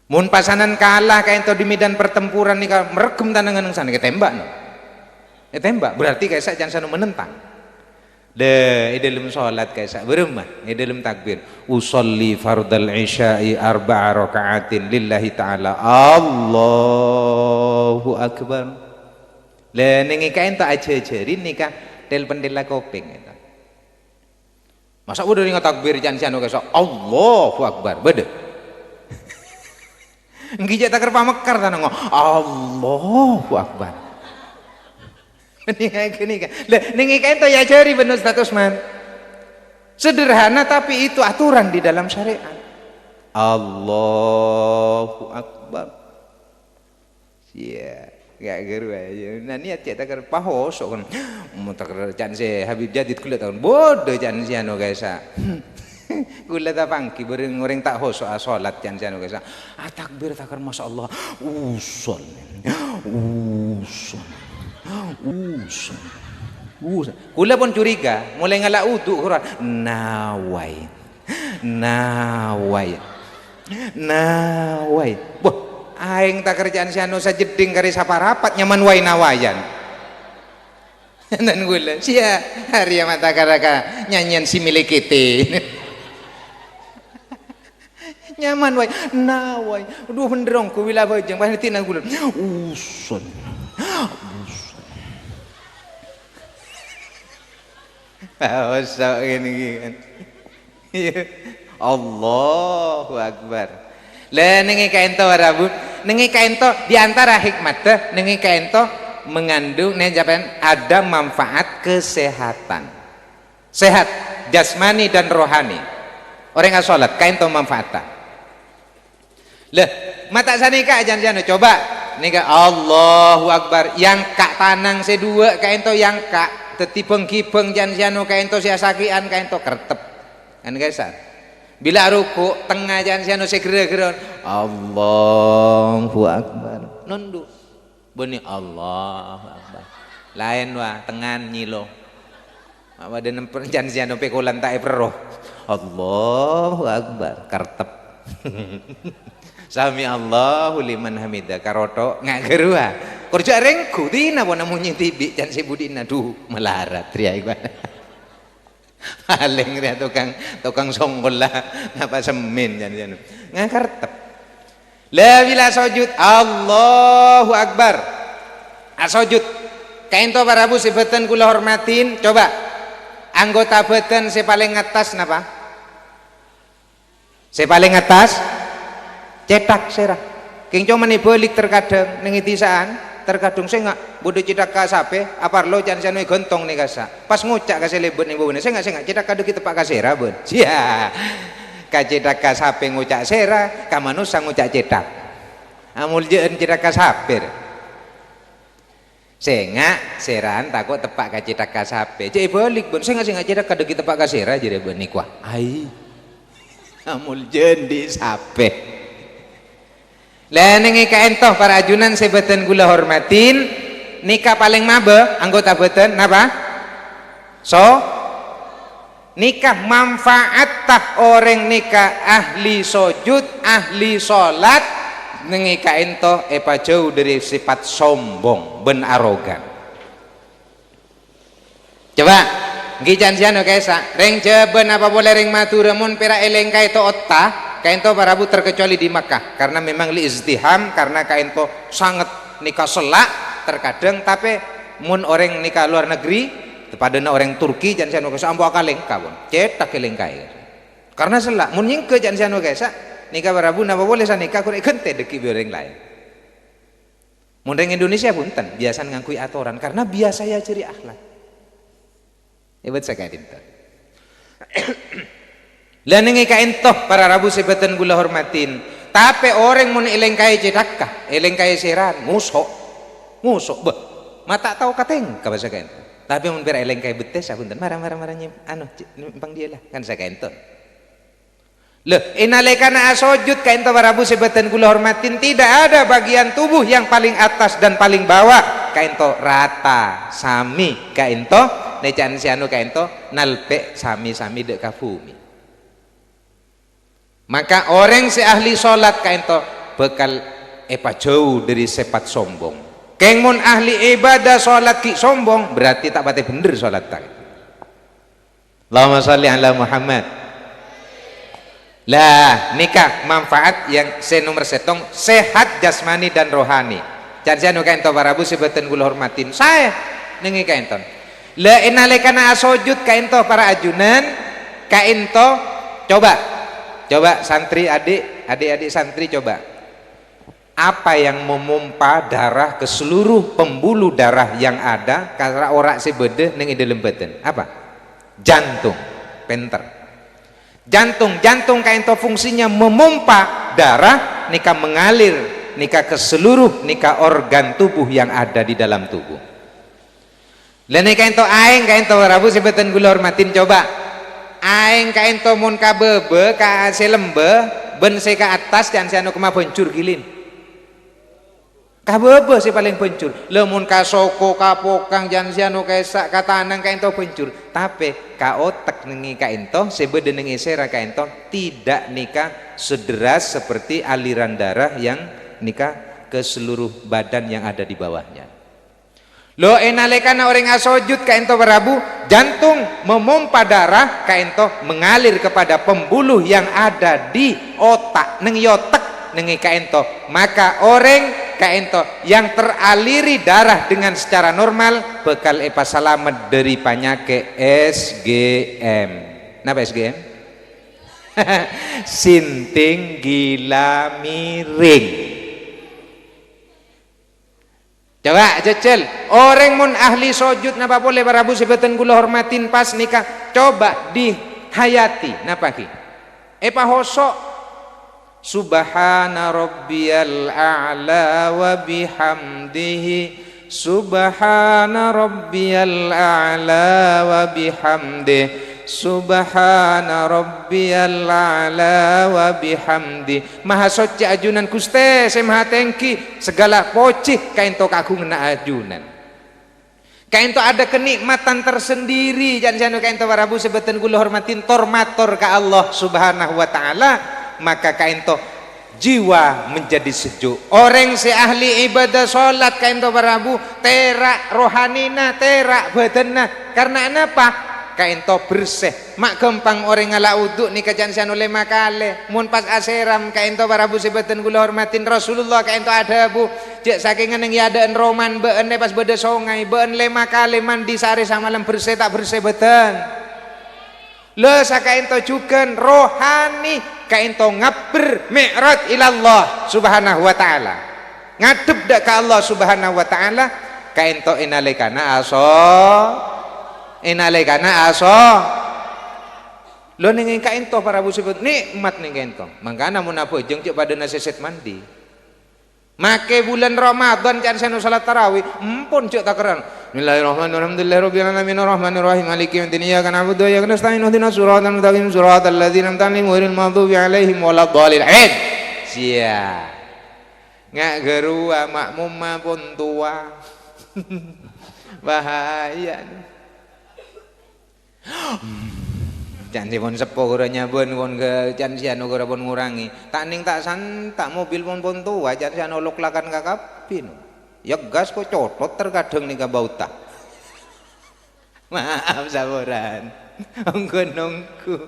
Mun pasanan kalah kaento di medan pertempuran nika meregem tanangan yang sana ketembak no. Tembak berarti kayak jangan sanu menentang. Dalam sholat kayak beremah, dalam takbir usolli fardal isya'i arba'a raka'atin lillahi ta'ala Allahu akbar. Lah nengi kain tak aja-ajarin nikah del pendela kopeng itu. Masa udah ingat takbir jangan kayak Allahu akbar beda. Ngijak tak kerpa mekar tanah Allahu akbar. Meninggalkan nikah. Lah ning ento ya jari bener Ustaz Usman. Sederhana tapi itu aturan di dalam syariat. Allahu Akbar. Iya, gak geru aja. Nah niat cek takar pahos kan. Mau takar can se Habib Jadid kula tahun bodoh can si anu guys. Kula ta pangki bareng orang tak hos salat can si anu guys. Takbir takar masyaallah. Usul. Kula pun curiga, mulai ngalak uduk Quran. Nawai. Boh, aing tak kerjaan si anu sajeding kari saparapat nyaman wai nawayan. Dan gula, sia hari mata karaka nyanyian si milik kita. Nyaman wai nawai. Aduh benderong ku wila bajang pasti nang gula. Usun. Usah ini kan. Allahu Akbar. Lah nengi kaento warabun, nengi kaento diantara hikmah nengi kaento mengandung ada manfaat kesehatan. Sehat jasmani dan rohani. Orang yang sholat kaento manfaat. Lah mata sanika jangan coba nika Allahu Akbar yang kak tanang sedua kaento yang kak tetipeng kipeng jangan kaento siasakian kaento kertep kan guys. Bila ruku tengah jangan siano segera-gera Allahu Akbar nunduk beni Allahu Akbar lain wah tengan nyilo apa dan jangan siano pekulan tak peroh Allahu Akbar kertep Sami Allahu liman hamidah karoto ngak gerua kerja rengku dina bona munyi tibi jangan si budina duh melarat ria ibadah paling dia tukang songgol lah apa semin jangan ngangkar tep la bila sujud Allahu Akbar asujud kaento para bu sebeten kula hormatin coba anggota beten si paling atas napa si paling atas cetak serah king cuma nih balik terkadang nengitisaan terkadung saya nggak bodoh cetak kasape apar lo jangan sanoi gontong nih kasa pas ngucak kasih lebet nih bawahnya saya nggak cetak kado kita pak kasera bun sia kacetak kasape ngucak sera kamanusa ngucak cetak amul jen cetak kasape saya nggak seran takut tepak kacetak kasape cek balik bun saya nggak cetak kado kita pak kasera jadi bun nih kuah ai amul jen di sape lah nengi kaentoh para ajunan sebeten gula hormatin nikah paling mabe anggota beten napa so nikah manfaat tak orang nikah ahli sujud ahli sholat nengi kaentoh epa jauh dari sifat sombong ben arogan coba gijan siano kaisa reng jeben apa boleh reng maturamun pera eleng kaito otta kainto parabu terkecuali di Makkah karena memang li izdiham karena kainto sangat nikah selak terkadang tapi mun orang nikah luar negeri kepada orang Turki jangan siano kesa ambo akaleng kawon cetak kelengkai karena selak mun nyingke jangan siano kesa nikah parabu napa boleh sa nikah kurang gente deki orang lain mun orang Indonesia punten biasa ngangkui aturan karena biasa ya ciri akhlak hebat sekali lan nengi kaentoh para rabu sebeten gula hormatin tapi orang mun elengkai cedakkah elengkai seran musuh beh mata tahu kateng ka bahasa kaento tapi mun pira elengkai betes apunten marah-marahnya anu pang dia lah kan saya kaento leh inalekana asujud kaento para rabu sebeten gula hormatin tidak ada bagian tubuh yang paling atas dan paling bawah kaento rata sami kaento necan sianu kaento nalpe sami-sami dek kafumi maka orang si ahli sholat kaento bekal epa jauh dari sifat sombong keng mun ahli ibadah sholat ki sombong berarti tak pati bener sholat tak Allahumma sholli ala Muhammad lah nikah manfaat yang nomor setong sehat jasmani dan rohani jangan kaento parabu sebeten gula hormatin saya nengi kaento la inalekana asujud kaento para ajunan kaento coba santri adik santri coba Apa yang memompa darah ke seluruh pembuluh darah yang ada karena orang sebede neng ide lembaten? Apa? Jantung. Penter. Jantung kain to fungsinya memompa darah nika mengalir nika ke seluruh nika organ tubuh yang ada di dalam tubuh. Lain kain to aing kain to rabu sebeten gula hormatin coba. Aing kain to mun ka bebe ka selembe ben se ka atas dan se anu kema bencur gilin. Kabebe sih paling bencur, lemun ka soko ka pokang jan siano kaesak ka tanang ka ento bencur, tapi ka otak nengi ka ento sebede nengi sera ka ento tidak nikah sederas seperti aliran darah yang nikah ke seluruh badan yang ada di bawahnya. Lo enalekana orang asojud ka ento berabu, jantung memompa darah ka ento mengalir kepada pembuluh yang ada di otak nengi otak nengi ka ento, maka orang kaento yang teraliri darah dengan secara normal bekal epa selamat dari penyakit SGM. Napa SGM? Sinting gila miring. Coba jecel orang mun ahli sujud napa boleh barabu sebeten kula hormatin pas nikah coba dihayati napa ki epa hosok Subhana rabbiyal a'la wa bihamdihi Subhana rabbiyal a'la wa bihamdihi Subhana rabbiyal a'la wa bihamdihi. Maha suci ajunan Gusti saya maha tengki segala pocih kaento kagung na ajunan. Kaento ada kenikmatan tersendiri jangan kaento barabu sebeten kula hormatin tormator ka Allah Subhanahu wa taala. Maka kaento jiwa menjadi sejuk. Orang si ahli ibadah sholat kaento barabu terak rohanina terak badanna karena apa? Kaento bersih mak gampang orang ngala uduk nih kajansian oleh makale mun pas aseram kaento barabu sebeten kula hormatin Rasulullah kaento ada bu cek sakingan yang yadaan roman beene pas beda songai been lema kale mandi sehari samalam bersih tak bersih beten. Lo sakainto juga rohani kainto ngabber mi'raj ilallah subhanahu wa ta'ala ngadep dak ke Allah subhanahu wa ta'ala kainto inalekana aso lo ningin kainto para busibut nikmat ning kainto mangkana mun apa jeung cek pada naseset mandi make bulan Ramadan can sanu salat tarawih empun cek takaran Bismillahirrahmanirrahim alhamdulillahirabbil alamin arrahmanirrahim maliki yaumiddin iyyaka na'budu wa iyyaka nasta'in ihdinas siratal mustaqim siratal ladzina an'amta 'alaihim ghairil maghdubi 'alaihim waladdallin sia ngak gerua makmum pun tua bahaya janji pun sepuh kurangnya pun ke janjian ukura pun ngurangi tak ning tak san tak mobil pun tua janjian olok lakan kakapin ya gas kok cotot terkadang nih kabauta maaf saburan nunggu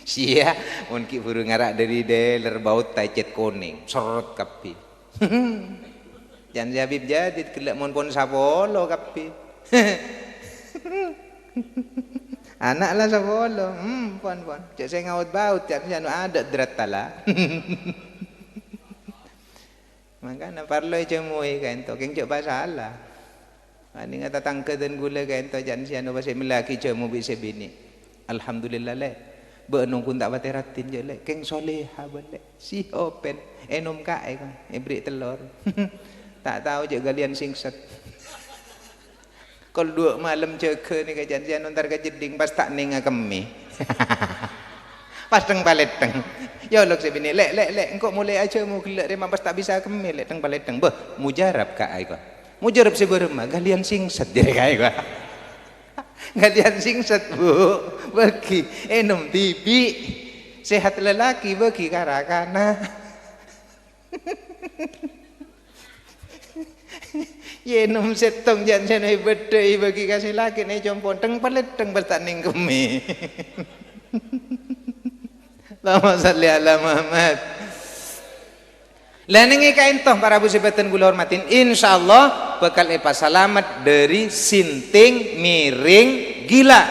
sia mun ki buru ngarak dari deler baut cet kuning seret kapi janji Habib Jadid kelak mun pun sapolo kapi anak lah sapolo pon cek saya ngaut baut janji anu ada drat tala makanya parloi cemui kan to keng cek pasalah ani ngata tangke dan gula kan to janji anu basa melaki cemu bisa bini alhamdulillah le beunung pun tak bateratin je le keng soleha bale si open enom kae kan ibri telur tak tahu je galian singset kalau 2 malam ceke ni kajanjian ntar kejeding pas tak ninga kemi pas teng paleteng ya lok sebini lek engkau mulai aja mau gelak remang pas tak bisa kemi lek teng paleteng beh mujarab ka ai ko mujarab seberema galian singset dire kae ko galian singset bu bagi enom tibi sehat lelaki bagi karakana ye nom setong jan senai bedai bagi kasih laki nih jompon teng palet teng bertanding kemi Allahumma salli ala Muhammad laningi kaintoh para busibatan gula hormatin insyaallah bakal epa selamat dari sinting miring gila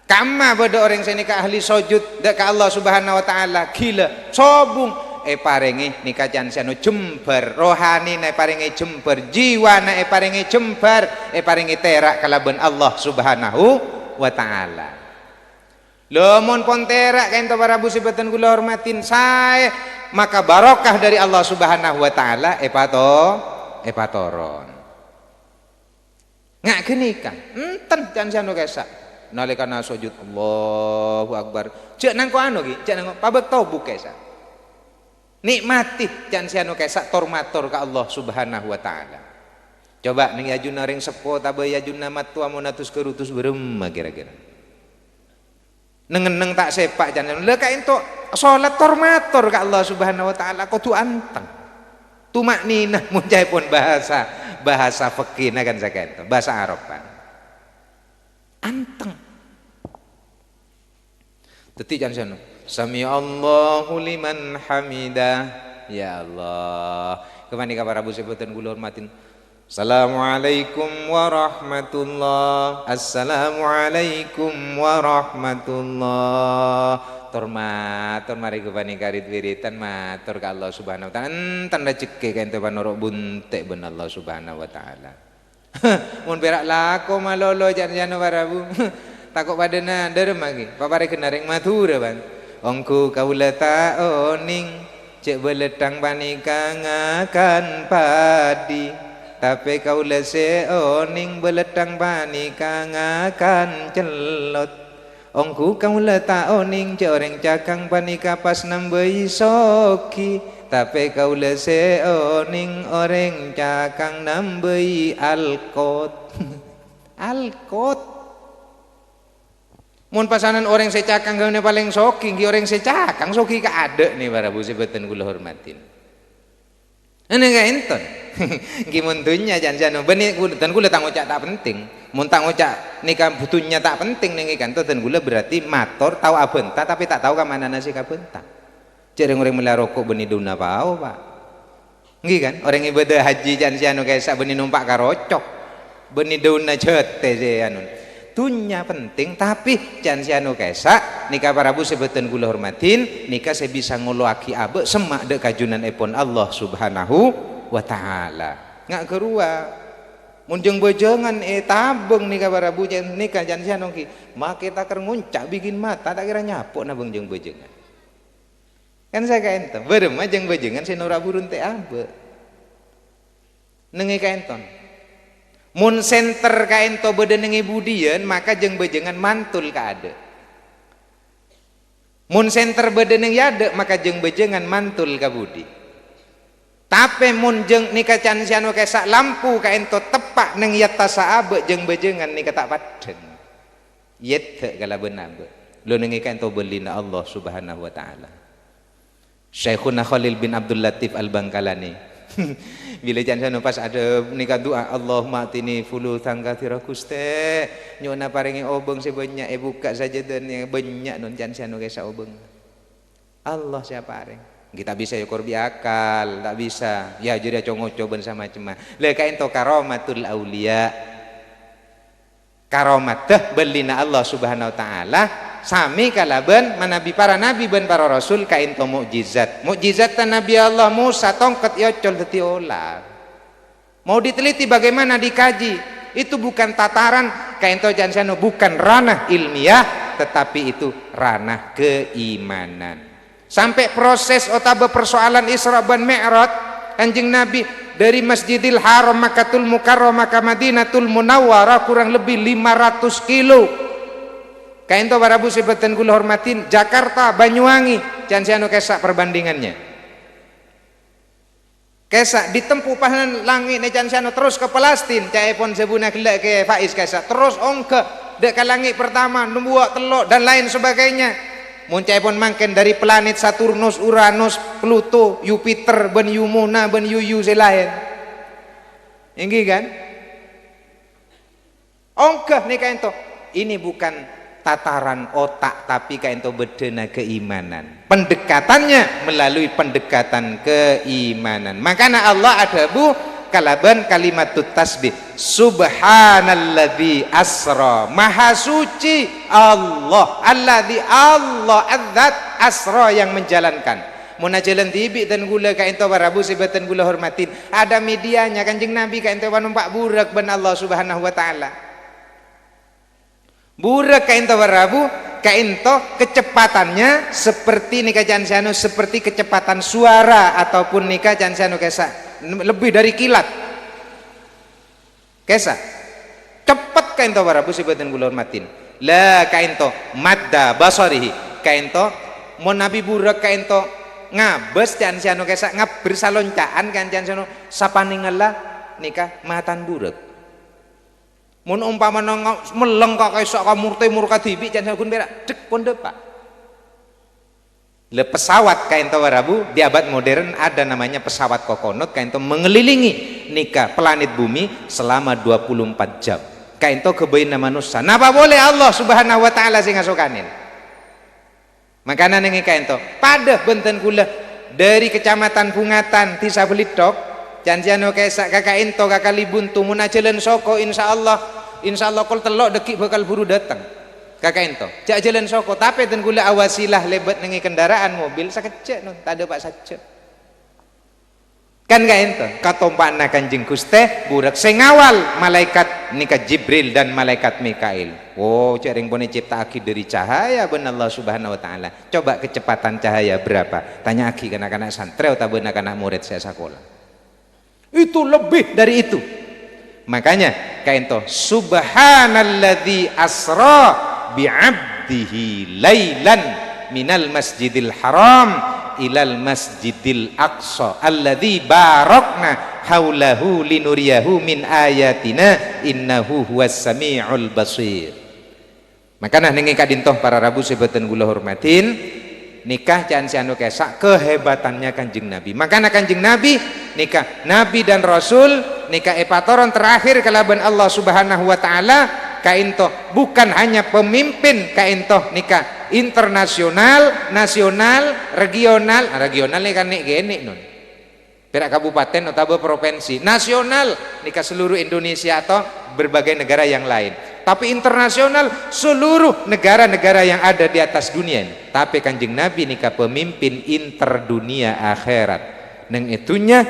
kama pada orang senika ahli sujud dak Allah subhanahu wa ta'ala gila sobung paringi nika jansiano jembar, rohani paringi jembar, jiwa paringi jembar, paringi terak kalaban Allah Subhanahu wa taala. Lamun pon terak kaento para bu sebatan kula hormatin saya, maka barokah dari Allah Subhanahu wa taala epatoron. Ngak genika, enten jansiano kesak. Nalikana sujud Allahu Akbar. Cek nang ko anu ki, cek nang pabek tobuk kesak. Nikmati jansiano kesak tormator ka Allah Subhanahu wa taala. Coba ning ajuna ring sepo tabe ajuna matua monatus kerutus berem kira-kira. Nengeneng tak sepak jangan le ka ento salat tormator ka Allah Subhanahu wa taala kudu anteng. Tumak ninah muncai pun bahasa fikih kan sakento, bahasa Arab kan. Anteng. Dadi jangan Sami Allahu liman hamidah. Ya Allah. Kemana kabar Abu sebutan kula hormatin. Assalamualaikum warahmatullah. Assalamualaikum warahmatullah. Matur mari kepani karit wiritan matur ka Allah Subhanahu wa taala. Enten rezeki kente panorok buntek ben Allah Subhanahu wa taala. Mun berak lako malolo jan-jano barabu. Takut padana derem lagi. Papare kenaring matur bang. Ongku kaula taoning cek beletang panika ngakan padi tapi kaula seoning beletang panika ngakan celot. Ongku kaula taoning cek orang cakang panika pas nambei soki tapi kaula seoning orang cakang nambei alkot. Alkot. Mun pasanan orang secakang gaune paling soking ki orang secakang soki ka ada nih para bu sebutan kula hormatin. Ane ka enten. Ki mun dunya jan-jano benih dan kula tang ucak tak penting. Mun tang ucak nikah butuhnya tak penting ning kanto dan kula berarti mator tahu abenta tapi tak tahu ka mana nasi ka benta. Cereng orang mela rokok benih duna pao Pak. Nggih kan orang ibadah haji jan-jano kayak benih numpak karocok. Benih duna jete je anu. Dunya penting tapi jangan siano kesak nikah para bu sebutan kula hormatin nikah saya bisa ngoloaki abe semak dek kajunan epon Allah Subhanahu wa taala ngak kerua munjeng bojongan tabeng nikah para bu nikah jangan siano ki make tak nguncak bikin mata tak kira nyapok na bengjeng bojongan kan saya kaenton berem ajeng bojongan saya nora burun teh abe nengi kaenton mun center kaento bedenengi budian maka jeng bejengan mantul ka ade. Mun center bedeneng yade maka jeng bejengan mantul ka budi. Tapi mun jeng nika can siano kesak lampu kaento tepak neng yatta saabe jeng bejengan nika tak paden. Yette kala benabe. Lo nengi kaento belina Allah Subhanahu wa taala. Syekhuna Khalil bin Abdul Latif Al-Bangkalani. Bila jangan pas ada nikah doa Allahumma atini fulutan katsira Gusti nyona paringi obeng sebanyak buka saja dan yang banyak non jangan kesa obeng Allah siapa paring kita bisa yukur biakal tak bisa ya jadi congo coba sama cema leka ento karomatul aulia karomat belina Allah Subhanahu wa taala sami kalaban manabi para nabi ben para rasul kain to mukjizat tan Nabi Allah Musa tongkat yocol dadi olah mau diteliti bagaimana dikaji itu bukan tataran kain to jansano bukan ranah ilmiah tetapi itu ranah keimanan sampai proses otabe persoalan Isra dan Mi'raj Kanjeng Nabi dari Masjidil Haram Makkatul Mukarramah ke Madinatul Munawwarah kurang lebih 500 kilo kaento barabu sebatan kula hormatin Jakarta Banyuwangi jangan kesak perbandingannya kesak ditempuh pahanan langit jangan terus ke Palestina caepon sebuna gelak ke Faiz kesak terus ongke dek ke langit pertama numbuak telok dan lain sebagainya muncaipun mangken dari planet Saturnus Uranus Pluto Jupiter ben Yumuna ben Yuyu selain inggi kan ongke nih kaento ini bukan tataran otak tapi kaento bedena keimanan pendekatannya melalui pendekatan keimanan makanya Allah ada bu kalaban kalimatut tasbih subhanalladzi asra maha suci Allah alladzi Allah adzat asra yang menjalankan Mun jalan tibi dan gula ka ento barabu sebatan gula hormatin. Ada medianya Kanjeng Nabi ka ento numpak burak ben Allah Subhanahu wa taala. Burak ka ento barabu ka ento kecepatannya seperti nika jansano seperti kecepatan suara ataupun nika jansano kesa lebih dari kilat. Kesa cepat ka ento barabu sebatan gula hormatin. La ka ento madda basarihi ka ento mon nabi burak ka ento ngabes jan siano kesa bersaloncakan kan jan siano sapaningala nikah matan burak mun umpama meleng kok esok ka murte kadibi jan siano kun berak dek pon depak le pesawat ka ento warabu di abad modern ada namanya pesawat kokonot ka ento mengelilingi nikah planet bumi selama 24 jam ka ento kebeina manusia napa boleh Allah Subhanahu wa taala sing ngasukanin makanya nengi ka ento pada benten kula dari kecamatan Pungatan Tisa Belidok janjiano kesak kakak ento kakak libuntu mun jalan soko insyaallah kol telok dekik bakal buru datang kakak ento jak jalan soko tapi ten kula awasilah lebat nengi kendaraan mobil sakecek non tak ada pak saja kan ka ento katompana Kanjeng Gusti burak sing ngawal malaikat nika Jibril dan malaikat Mikail. Oh, jaring pone ciptaake dari cahaya ben Allah Subhanahu wa taala. Coba kecepatan cahaya berapa? Tanya aki anak-anak santri atau anak-anak murid saya sekolah. Itu lebih dari itu. Makanya ka ento subhanalladzi asra bi'abdihi lailan minal masjidil haram ilal masjidil aqsa alladzi barakna haulahu linuriyahu min ayatina innahu huwas samiul basir. Makanya nengi kadintoh para rabu sebeten gula hormatin nikah jangan sianu kesak kehebatannya Kanjeng Nabi. Makanya Kanjeng Nabi nikah Nabi dan Rasul nikah epatoron terakhir kalaban Allah Subhanahu wa taala kaintoh bukan hanya pemimpin kaintoh nikah internasional, nasional, regional nih kan nih gini nun perak kabupaten atau provinsi, nasional nikah seluruh Indonesia atau berbagai negara yang lain, tapi internasional seluruh negara-negara yang ada di atas dunia ini. Tapi Kanjeng Nabi nikah pemimpin interdunia akhirat neng itunya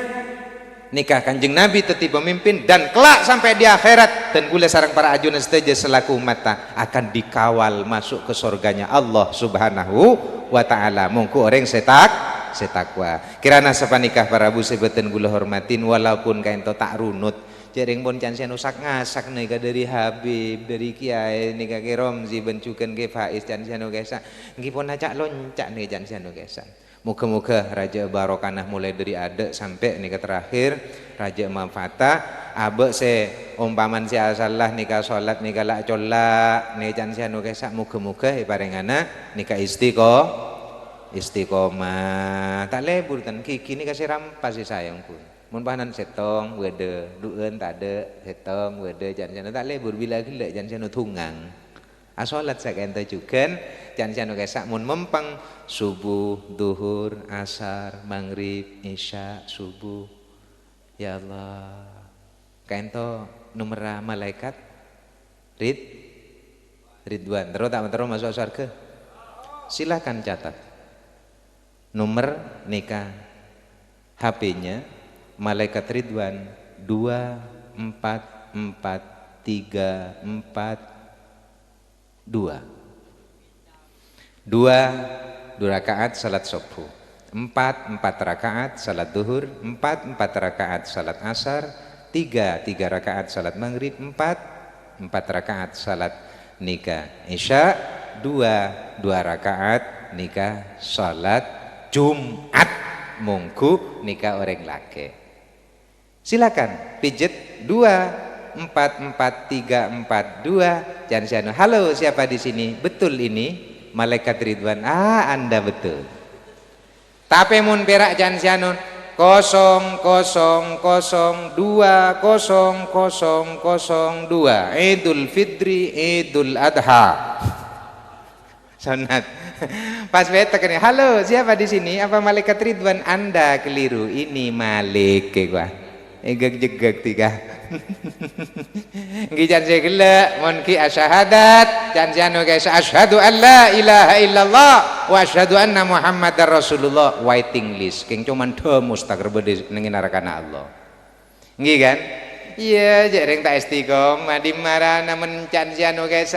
nikah Kanjeng Nabi teti pemimpin dan kelak sampai di akhirat dan gula sarang para ajuna seteja selaku mata akan dikawal masuk ke surganya Allah Subhanahu wa taala. Mungku orang setakwa kirana sepanikah para bu sebeten gula hormatin walaupun kain to tak runut jaring pun can usak ngasak nika dari Habib dari Kiai nika ke Romzi bencukan ke Faiz can sianu kesa nggih pun acak loncak nih can sianu kesa. Moga-moga Raja Barokanah mulai dari adek sampai nikah terakhir Raja Mafata abek se umpaman si asalah nikah sholat nikah lak colak nih can sianu kesa moga-moga parengana nikah istiqomah tak lebur kan kini kasih rampas si sayang pun mun pahanan setong wede dueun tak ada setong wede jan tak lebur bila gila jan tunggang asolat sakenta juga jan kesak mun mempang subuh duhur asar maghrib isya subuh ya Allah kaento numera malaikat Ridwan terus tak terus masuk surga silahkan catat nomor nikah HP-nya malaikat Ridwan 24434 dua rakaat salat subuh 4 rakaat salat duhur 4 rakaat salat asar 3 rakaat salat maghrib 4 rakaat salat nikah isya 2 rakaat nikah salat Jumat mungku nikah orang laki silakan pijet 2443442 jangan halo siapa di sini betul ini malaikat Ridwan anda betul tapi mun perak jangan 0002 Idul Fitri Idul Adha sunat pas beta kan halo siapa di sini apa malaikat Ridwan anda keliru ini Malik gua Egek jegek tiga. Nggih jan segala mun ki asyahadat jan janu guys asyhadu an la ilaha illallah wa asyhadu anna muhammadar rasulullah waiting list king cuman do mustaqir bede ning narakana Allah. Nggih kan? Iya jareng tak istiqomah di marana men jan janu guys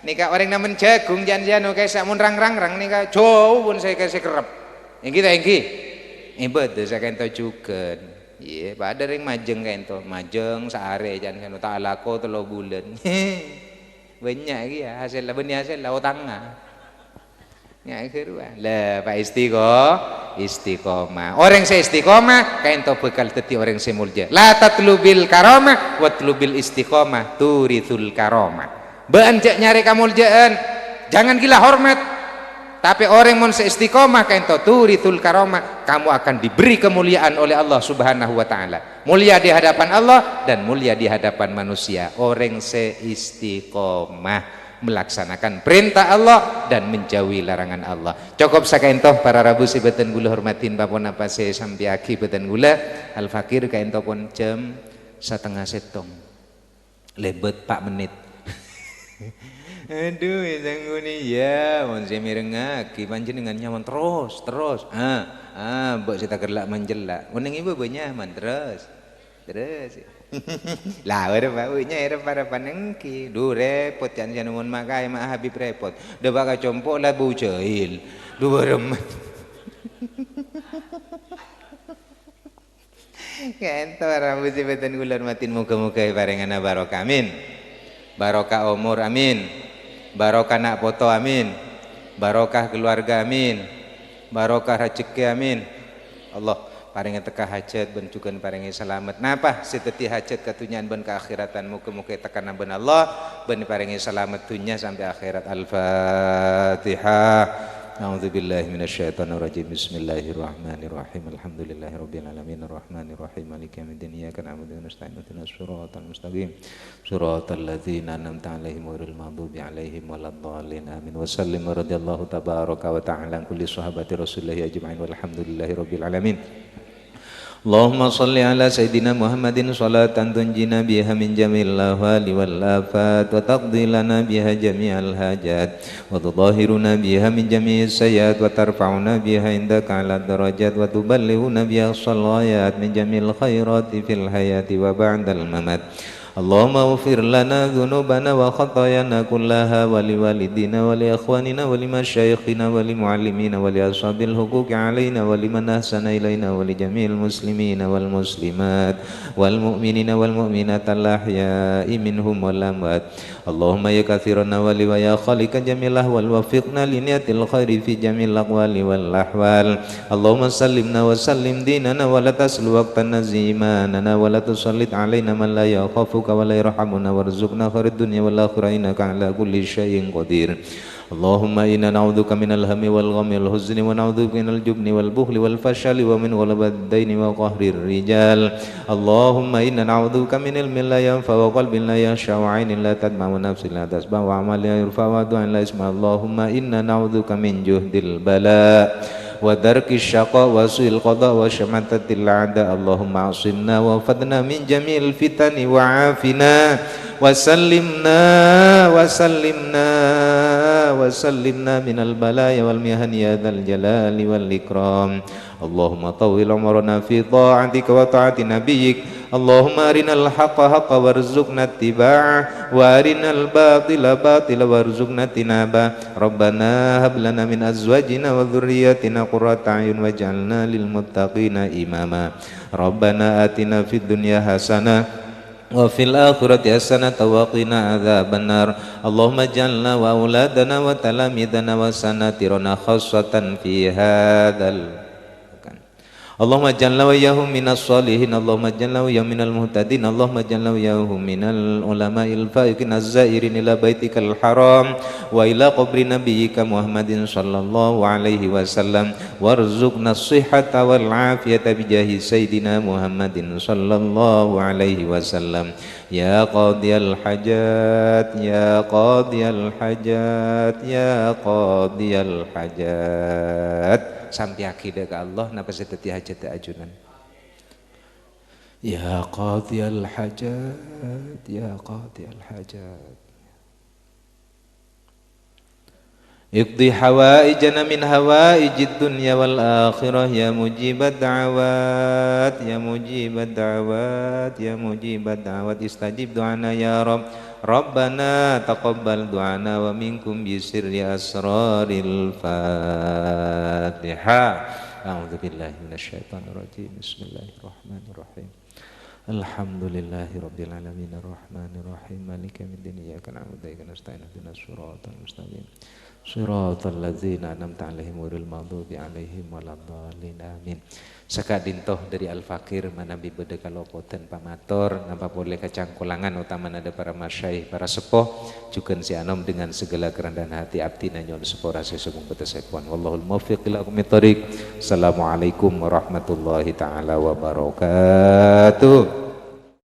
nika orang namen jagung jan janu guys mun rang nika jauh pun saya kasih kerep. Nggih ta nggih. Ibadah saya kan juga. Iya, pada ring majeng kan tuh, majeng sehari jangan kan tak laku 3 bulan. Banyak lagi ya hasil lah benih hasil lah utangnya. Ya kedua, lah pak istiqomah. Orang saya istiqomah, kain tuh bekal teti orang saya mulja. La tatlubil karamah, watlubil istiqomah, turithul karamah. Beanjak nyari kamuljaan, jangan gila hormat. Tapi orang mun seistiqomah kain turithul karamah, kamu akan diberi kemuliaan oleh Allah Subhanahu wa taala. Mulia di hadapan Allah dan mulia di hadapan manusia. Orang seistiqomah melaksanakan perintah Allah dan menjauhi larangan Allah. Cukup sakain para rabu si beten gula hormatin bapun apa saya sampai aki beten gula al fakir kain pun jam 6:30 lebet 4 menit. Aduh sangguni ya mun saya mirengaki panjenengan nyaman terus mbok kita kerlak menjelak mun ibu nyaman terus lah ora baunya era para panengki du repot jan mun makai mak Habib repot da baka compok lah bau jahil du remet kento rabu sibeten kula hormatin muga-muga paringana barokah amin barokah umur amin barokah nak foto amin barokah keluarga amin barokah rezeki amin Allah paringi teka hajat ben juga paringi selamat napa seteti hajat katunyaan ben keakhiratan muga-muga tekan ben Allah ben paringi selamat dunya sampai akhirat al-fatihah. A'udzubillahi minasyaitonir rajim. Bismillahirrahmanirrahim. Alhamdulillahirabbil alamin arrahmanir rahim maliki yaumiddin iyyaka na'budu wa nasta'inu ihdinas siratal mustaqim siratal ladzina an'amta 'alaihim ghairil maghdubi 'alaihim waladdallin amin. Wa sallim radhiyallahu tabaraka wa ta'ala an kulli sahabati Rasulillah ajma'in walhamdulillahirabbil alamin. Allahumma salli ala Sayyidina Muhammadin salatan tunjina biha min jamil lahwali wal afat wa taqdi lana biha jami'al hajat wa tudahhiruna biha min jami'is sayyiat wa tarfa'una biha indaka ala darajat wa tuballighuna biha as-salawat min jamil khairati fil hayati wa ba'dal mamat. Allahumma ighfir lana dhunubana wa khatayana kullaha wa liwalidina wa li akhwanina wa li masyayikhina wa li muallimina wa li ashabil huquqi alaina wa liman ahsana ilaina wa li jami'il muslimina wal muslimat wal mu'minina wal mu'minat al ahya'i minhum wal amwat. Allahumma ya katsirana wa li wa ya khaliqa jamil ahwal wafiqna li niyatil khairi fi jamil aqwali wal ahwal. Allahumma sallimna wa sallim dinana wa la taslu waqtana zimanana wa la tusallit alaina man la yakhafu ولا يرحمنا وارزقنا خير الدنيا والآخرة إنك على كل شيء قدير. اللهم إنا نعوذ بك من الهم والغم والحزن ونعوذ بك من الجبن والبخل والفشل ومن غلبة الدين وقهر الرجال. اللهم إنا نعوذ بك من علم لا ينفع وقلب لا يخشع وعين لا تدمع ونفس لا تشبع وعمل لا يرفع ودعاء لا يسمع. اللهم إنا نعوذ بك من جهد البلاء ودرك الشقاء وسوء القضاء وشماتة الأعداء. اللهم عصمنا وفدنا من جميع الفتن وعافنا وسلمنا من البلايا والمحن يا ذا الجلال والإكرام. اللهم طول عمرنا في طاعتك وطاعة نبيك. اللهم أرنا الحق حقا وارزقنا اتباعه وأرنا الباطل باطلا وارزقنا اجتنابه. ربنا هب لنا من أزواجنا وذرياتنا قرة أعين واجعلنا للمتقين إماما. ربنا آتنا في الدنيا حسنة وفي الآخرة حسنة وقنا عذاب النار. اللهم اجعلنا وأولادنا وتلاميذنا وسناترنا خاصة في هذا اللهم اجعلنا وإياهم من الصالحين. اللهم اجعلنا وإياهم من المهتدين. اللهم اجعلنا وإياهم من العلماء الفائقين الزائرين إلى بيتك الحرام وإلى قبر نبيك محمد صلى الله عليه وسلم. وارزقنا الصحة والعافية بجاه سيدنا محمد صلى الله عليه وسلم. يا قاضي الحاجات يا قاضي الحاجات يا قاضي الحاجات. Sampai akidah ke Allah napa seteti hajat ajunan يا قاضي الحاجات يا قاضي الحاجات اقضي حوائجنا من هوائج الدنيا والآخرة يا مجيب الدعوات يا مجيب الدعوات يا مجيب الدعوات استجب دعانا يا رب ربنا تقبل دعانا ومنكم بسر أسرار الفاتحة أعوذ بالله من الشيطان الرجيم بسم الله الرحمن الرحيم الحمد لله رب العالمين الرحمن الرحيم مالك يوم الدين إياك نعبد وإياك نستعين اهدنا الصراط المستقيم صراط الذين أنعمت عليهم غيرil maghdubi alaihim waladdallin amin. Sakadintoh dari Al-Fakir manabi bede kalopoten pamator napa boleh kacangkulangan utama ada para masyaikh para sepuh juga si anom dengan segala kerendahan hati abdi nanyon sepora sesungguh betesepon wallahul muwaffiq ila aqwamit thoriq. Assalamualaikum warahmatullahi taala wabarakatuh.